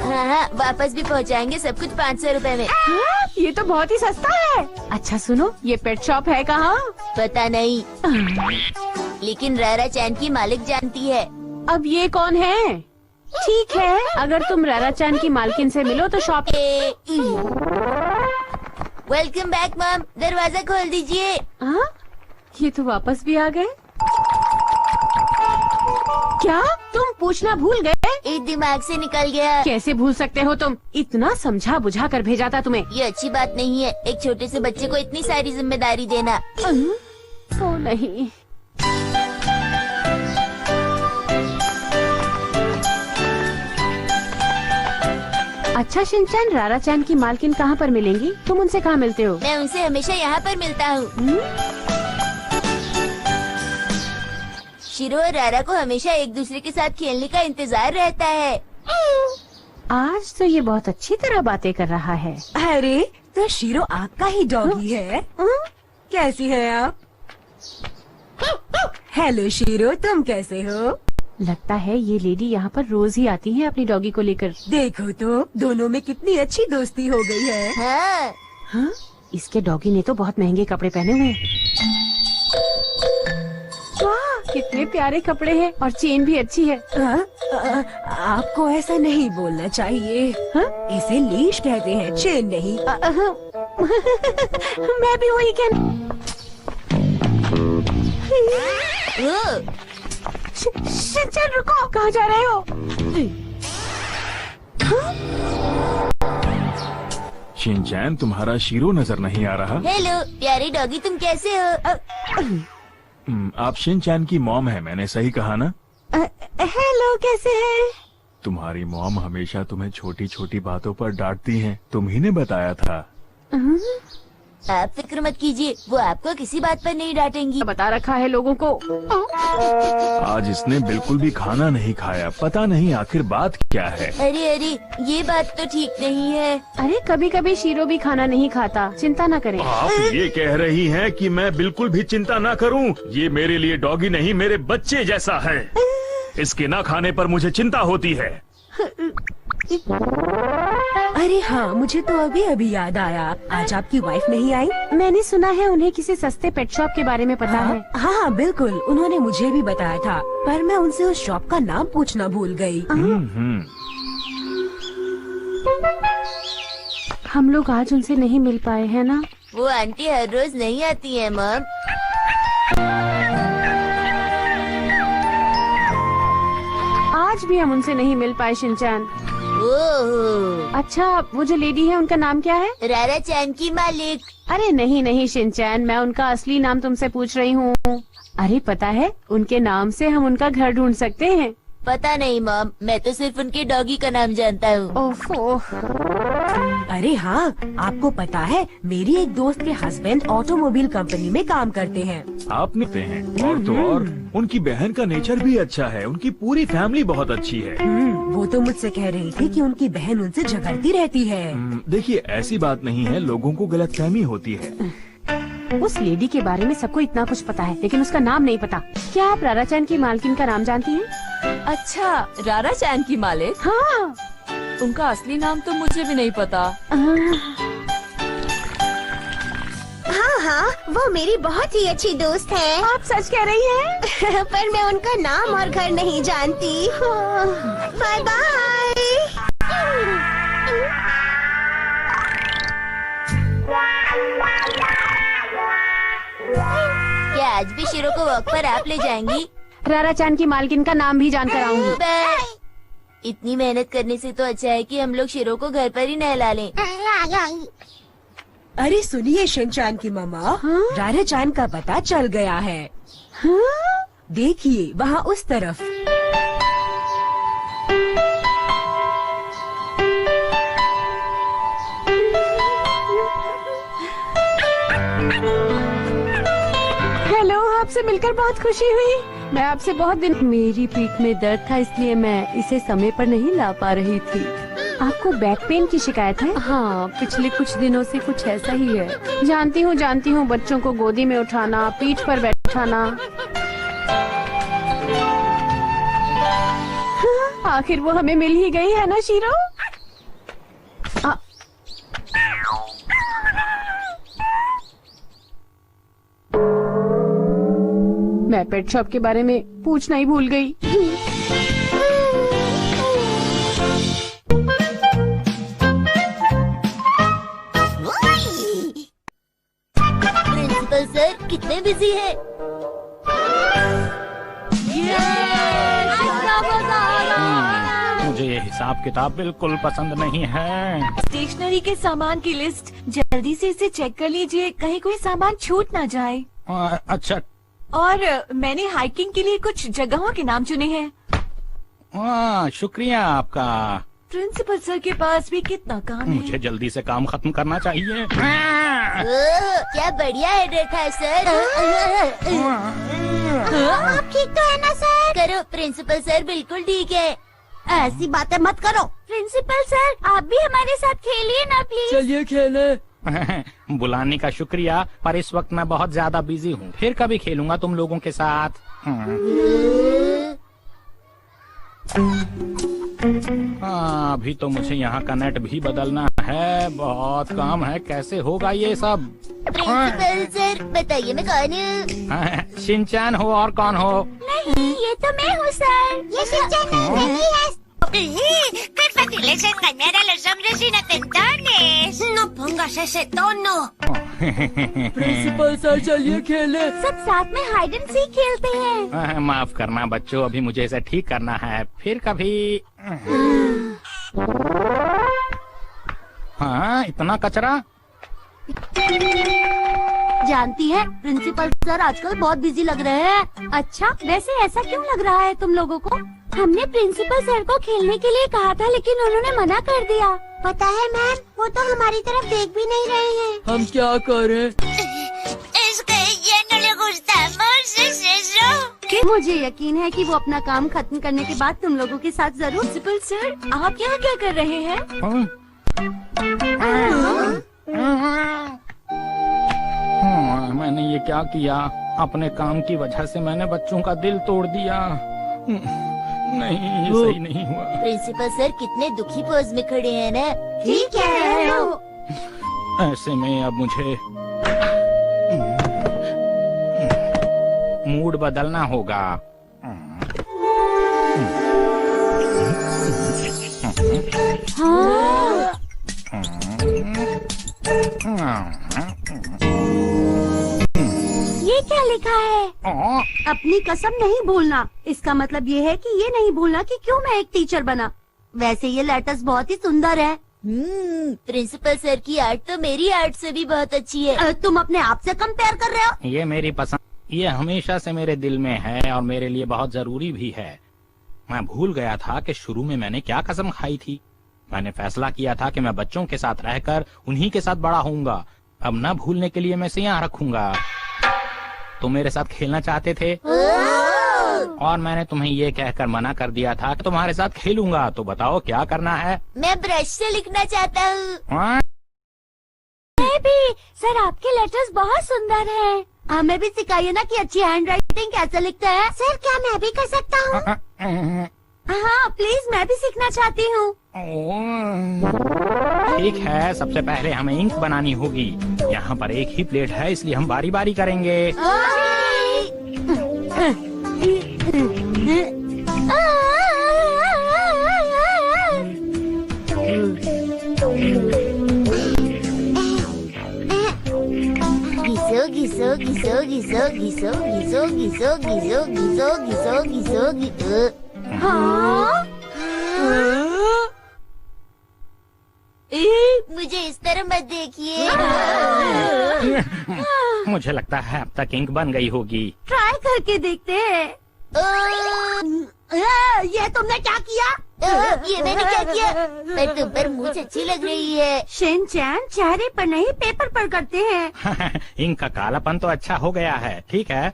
हाँ, वापस भी पहुँचाएंगे, सब कुछ 500 रुपए में। हाँ? ये तो बहुत ही सस्ता है। अच्छा सुनो, ये पेट शॉप है कहाँ? पता नहीं, लेकिन रारा चैन की मालिक जानती है। अब ये कौन है? ठीक है, अगर तुम रारा चैन की मालकिन से मिलो तो शॉप। वेलकम बैक मॉम, दरवाजा खोल दीजिए। हाँ? ये तो वापस भी आ गए। क्या तुम पूछना भूल गए? एक दिमाग से निकल गया। कैसे भूल सकते हो तुम? इतना समझा बुझा कर भेजा था तुम्हें। ये अच्छी बात नहीं है, एक छोटे से बच्चे को इतनी सारी जिम्मेदारी देना। ओ नहीं। अच्छा शिनचैन, रारा चैन की मालकिन कहाँ पर मिलेंगी? तुम उनसे कहाँ मिलते हो? मैं उनसे हमेशा यहाँ पर मिलता हूँ। शीरो और रारा को हमेशा एक दूसरे के साथ खेलने का इंतजार रहता है। आज तो ये बहुत अच्छी तरह बातें कर रहा है। अरे, तो शीरो आपका ही डॉगी है? कैसी है आप? हेलो शीरो, तुम कैसे हो? लगता है ये लेडी यहाँ पर रोज ही आती है अपनी डॉगी को लेकर। देखो तो, दोनों में कितनी अच्छी दोस्ती हो गई है। हाँ। हाँ? इसके डॉगी ने तो बहुत महंगे कपड़े पहने हुए हैं। वाह, कितने प्यारे कपड़े हैं और चेन भी अच्छी है। आपको ऐसा नहीं बोलना चाहिए। हाँ? इसे लीश कहते हैं, चेन नहीं। मैं भी वही शिनचैन, रुको, कहाँ जा रहे हो? शिनचैन, तुम्हारा शीरो नजर नहीं आ रहा। हेलो प्यारी डॉगी, तुम कैसे हो? आप शिनचैन की मॉम है, मैंने सही कहा ना? हेलो, कैसे हैं? तुम्हारी मॉम हमेशा तुम्हें छोटी छोटी बातों पर डांटती हैं, तुम ही ने बताया था। आप फिक्र मत कीजिए, वो आपको किसी बात पर नहीं डांटेंगी। बता रखा है लोगों को। आज इसने बिल्कुल भी खाना नहीं खाया, पता नहीं आखिर बात क्या है। अरे, ये बात तो ठीक नहीं है। अरे, कभी कभी शीरो भी खाना नहीं खाता, चिंता न करें। आप ये कह रही हैं कि मैं बिल्कुल भी चिंता ना करूं? ये मेरे लिए डॉगी नहीं, मेरे बच्चे जैसा है। इसके ना खाने पर मुझे चिंता होती है। अरे हाँ, मुझे तो अभी अभी याद आया, आज आपकी वाइफ नहीं आई? मैंने सुना है उन्हें किसी सस्ते पेट शॉप के बारे में पता है। हाँ, बिल्कुल, उन्होंने मुझे भी बताया था, पर मैं उनसे उस शॉप का नाम पूछना भूल गई। हम लोग आज उनसे नहीं मिल पाए हैं ना? वो आंटी हर रोज नहीं आती है मॉम। आज भी हम उनसे नहीं मिल पाए शिनचैन। अच्छा, वो जो लेडी है उनका नाम क्या है? रारा चैन की मालिक। अरे नहीं शिनचैन, मैं उनका असली नाम तुमसे पूछ रही हूँ। अरे पता है, उनके नाम से हम उनका घर ढूंढ सकते हैं। पता नहीं मॉम, मैं तो सिर्फ उनके डॉगी का नाम जानता हूँ। अरे हाँ, आपको पता है मेरी एक दोस्त के हस्बैंड ऑटोमोबाइल कंपनी में काम करते हैं। आप निकते हैं और तो और उनकी बहन का नेचर भी अच्छा है, उनकी पूरी फैमिली बहुत अच्छी है। वो तो मुझसे कह रही थी कि उनकी बहन उनसे झगड़ती रहती है। देखिए ऐसी बात नहीं है, लोगों को गलतफहमी होती है। उस लेडी के बारे में सबको इतना कुछ पता है, लेकिन उसका नाम नहीं पता। क्या आप रारा चैन की मालकिन का नाम जानती हैं? अच्छा, रारा चैन की मालिक? हाँ। उनका असली नाम तो मुझे भी नहीं पता। हाँ हाँ, वो मेरी बहुत ही अच्छी दोस्त है। आप सच कह रही हैं? पर मैं उनका नाम और घर नहीं जानती। Bye bye. क्या आज भी शीरो को वॉक पर आप ले जाएंगी? रारा चैन की मालकिन का नाम भी जानकर आऊंगी। इतनी मेहनत करने से तो अच्छा है कि हम लोग शीरो को घर पर ही नहला लें। अरे सुनिए शिनचैन की मामा, रारा चैन का पता चल गया है। देखिए वहाँ उस तरफ। हेलो, आपसे मिलकर बहुत खुशी हुई। मैं आपसे बहुत दिन। मेरी पीठ में दर्द था, इसलिए मैं इसे समय पर नहीं ला पा रही थी। आपको बैक पेन की शिकायत है? हाँ, पिछले कुछ दिनों से कुछ ऐसा ही है। जानती हूँ, बच्चों को गोदी में उठाना, पीठ पर बैठाना। आखिर वो हमें मिल ही गई है ना शीरो? मैं पेट शॉप के बारे में पूछना ही भूल गई। प्रिंसिपल सर कितने बिजी है? मुझे ये हिसाब किताब बिल्कुल पसंद नहीं है। स्टेशनरी के सामान की लिस्ट, जल्दी से इसे चेक कर लीजिए, कहीं कोई सामान छूट ना जाए। अच्छा। और मैंने हाइकिंग के लिए कुछ जगहों के नाम चुने हैं। शुक्रिया आपका। प्रिंसिपल सर के पास भी कितना काम है। मुझे जल्दी से काम खत्म करना चाहिए। क्या बढ़िया हेडर था सर। आप ठीक तो है ना सर? करो, प्रिंसिपल सर बिल्कुल ठीक है। ऐसी बातें मत करो। प्रिंसिपल सर, आप भी हमारे साथ खेलिए ना प्लीज। चलिए खेले। बुलाने का शुक्रिया, पर इस वक्त मैं बहुत ज्यादा बिजी हूँ। फिर कभी खेलूंगा तुम लोगों के साथ। अभी तो मुझे यहाँ का नेट भी बदलना है, बहुत काम है। कैसे होगा ये सब? प्रिंसिपल सर बताइए, मैं कौन हूँ? शिनचैन हो और कौन हो? नहीं, ये तो मैं हूँ सर। ये शिनचैन नहीं है। ¡Qué fácil es engañar a los hombres inocentones! No pongas ese tono. Principal sir चलिए खेले। सब साथ में हाइड एंड सीक खेलते हैं। माफ करना बच्चों, अभी मुझे इसे ठीक करना है, फिर कभी। हाँ, इतना कचरा। जानती है, प्रिंसिपल सर आजकल बहुत बिजी लग रहे हैं। अच्छा, वैसे ऐसा क्यों लग रहा है तुम लोगों को? हमने प्रिंसिपल सर को खेलने के लिए कहा था, लेकिन उन्होंने मना कर दिया। पता है मैम, वो तो हमारी तरफ देख भी नहीं रहे हैं। हम क्या करें? Es que ya no le gustamos, ¿es eso? मुझे यकीन है कि वो अपना काम खत्म करने के बाद तुम लोगों के साथ जरूर। प्रिंसिपल सर, आप यहाँ क्या कर रहे हैं? मैंने ये क्या किया? अपने काम की वजह से मैंने बच्चों का दिल तोड़ दिया। नहीं, ये सही नहीं हुआ। प्रिंसिपल सर कितने दुखी पोज में खड़े हैं ना। ठीक कह रहे हो। ऐसे में अब मुझे मूड बदलना होगा। ये क्या लिखा है? अपनी कसम नहीं भूलना। इसका मतलब ये है कि ये नहीं भूलना कि क्यों मैं एक टीचर बना। वैसे ये लेटर्स बहुत ही सुंदर है। प्रिंसिपल सर की आर्ट तो मेरी आर्ट से भी बहुत अच्छी है। तुम अपने आप से कंपेयर कर रहे हो? ये मेरी पसंद, ये हमेशा से मेरे दिल में है और मेरे लिए बहुत जरूरी भी है। मैं भूल गया था कि शुरू में मैंने क्या कसम खाई थी। मैंने फैसला किया था कि मैं बच्चों के साथ रहकर उन्हीं के साथ बड़ा होऊंगा। अब न भूलने के लिए मैं इसे यहाँ रखूंगा। तुम मेरे साथ खेलना चाहते थे और मैंने तुम्हें ये कहकर मना कर दिया था कि तुम्हारे साथ खेलूंगा। तो बताओ क्या करना है? मैं ब्रश से लिखना चाहता हूँ। मैं भी। सर आपके लेटर्स बहुत सुंदर हैं। हमें भी सिखाइए ना कि अच्छी हैंड राइटिंग कैसे लिखते हैं। सर क्या मैं भी कर सकता हूँ? हाँ प्लीज, मैं भी सीखना चाहती हूँ। ठीक है, सबसे पहले हमें इंक बनानी होगी। यहाँ पर एक ही प्लेट है, इसलिए हम बारी बारी करेंगे। घिसो घिसो घिसो घिसो घिसो घिसो घिसो घिसो घिसो घिसो घिसो। हाँ? मुझे इस तरह मत देखिए। मुझे लगता है अब तक इंक बन गई होगी। ट्राई करके देखते हैं। ये तुमने क्या किया? ये मैंने क्या किया? पर तुम पर मुझ अच्छी लग रही है। शिनचैन चेहरे पर नहीं पेपर पर करते हैं। इंक का कालापन तो अच्छा हो गया है। ठीक है,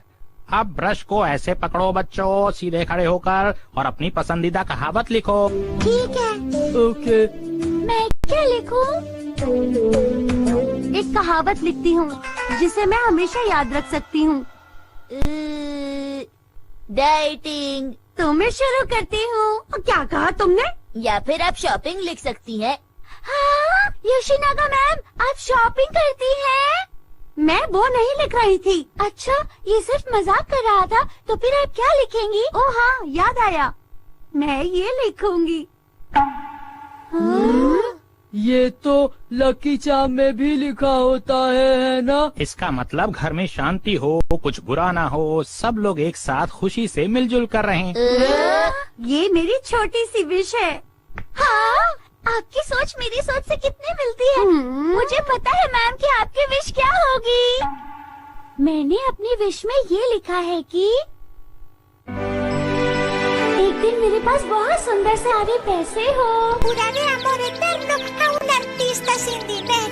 अब ब्रश को ऐसे पकड़ो बच्चों, सीधे खड़े होकर, और अपनी पसंदीदा कहावत लिखो। ठीक है। ओके। मैं क्या लिखूं? एक कहावत लिखती हूँ जिसे मैं हमेशा याद रख सकती हूँ। डाइटिंग। तो मैं शुरू करती हूँ। क्या कहा तुमने? या फिर आप शॉपिंग लिख सकती हैं। हाँ, योशिनागा मैम, आप शॉपिंग करती हैं? मैं वो नहीं लिख रही थी। अच्छा, ये सिर्फ मजाक कर रहा था। तो फिर आप क्या लिखेंगी? ओह हाँ, याद आया, मैं ये लिखूंगी। ये तो लकी चार्म में भी लिखा होता है ना? इसका मतलब घर में शांति हो, कुछ बुरा ना हो, सब लोग एक साथ खुशी से मिलजुल कर रहे हैं। ये मेरी छोटी सी विश है। हाँ, आपकी सोच मेरी सोच से कितनी मिलती है। मुझे पता है मैम कि आपकी विश क्या होगी। मैंने अपनी विश में ये लिखा है कि एक दिन मेरे पास बहुत सुंदर सारे पैसे हो।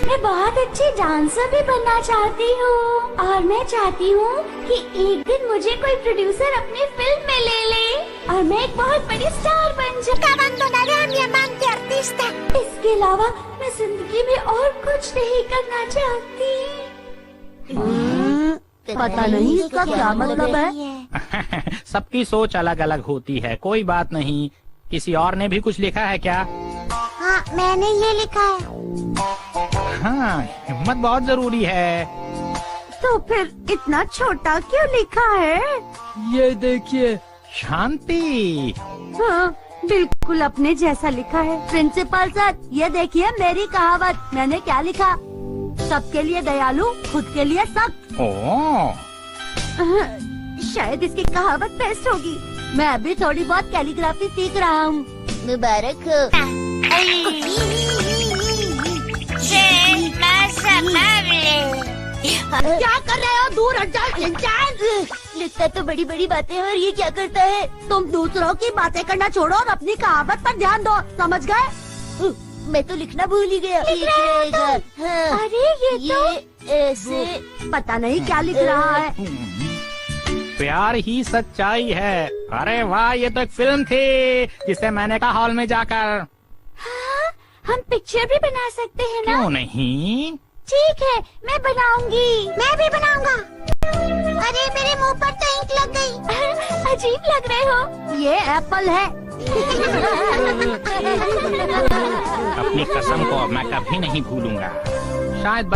मैं बहुत अच्छी डांसर भी बनना चाहती हूँ और मैं चाहती हूँ कि एक दिन मुझे कोई प्रोड्यूसर अपनी फिल्म में ले ले और मैं एक बहुत बड़ी स्टार बन जाऊँ। इसके अलावा मैं जिंदगी में और कुछ नहीं करना चाहती। पता नहीं इसका क्या मतलब है। सबकी सोच अलग अलग होती है, कोई बात नहीं। किसी और ने भी कुछ लिखा है क्या? हाँ, मैंने ये लिखा है। हाँ, हिम्मत बहुत जरूरी है। तो फिर इतना छोटा क्यों लिखा है? ये देखिए, शांति। हाँ, बिल्कुल अपने जैसा लिखा है। प्रिंसिपल सर, ये देखिए मेरी कहावत। मैंने क्या लिखा? सबके लिए दयालु, खुद के लिए सख्त। ओह, शायद इसकी कहावत बेस्ट होगी। मैं अभी थोड़ी बहुत कैलीग्राफी सीख रहा हूँ। मुबारक हो। क्या कर रहे हो? दूर हट जाओ शिनचैन। लिखता तो बड़ी बड़ी बातें हैं और ये क्या करता है? तुम दूसरों की बातें करना छोड़ो और अपनी कहावत पर ध्यान दो, समझ गए? मैं तो लिखना भूल ही गया। हाँ। अरे ये ऐसे पता नहीं क्या लिख रहा है। प्यार ही सच्चाई है। अरे वाह, ये तो एक फिल्म थी जिसे मैंने कहा हॉल में जाकर। हाँ, हम पिक्चर भी बना सकते हैं ना? क्यों नहीं? ठीक है, मैं बनाऊंगी। मैं भी बनाऊंगा। अरे मेरे मुंह पर तो इंक लग गई। अजीब लग रहे हो। ये एप्पल है। अपनी कसम को मैं कभी नहीं भूलूंगा। शायद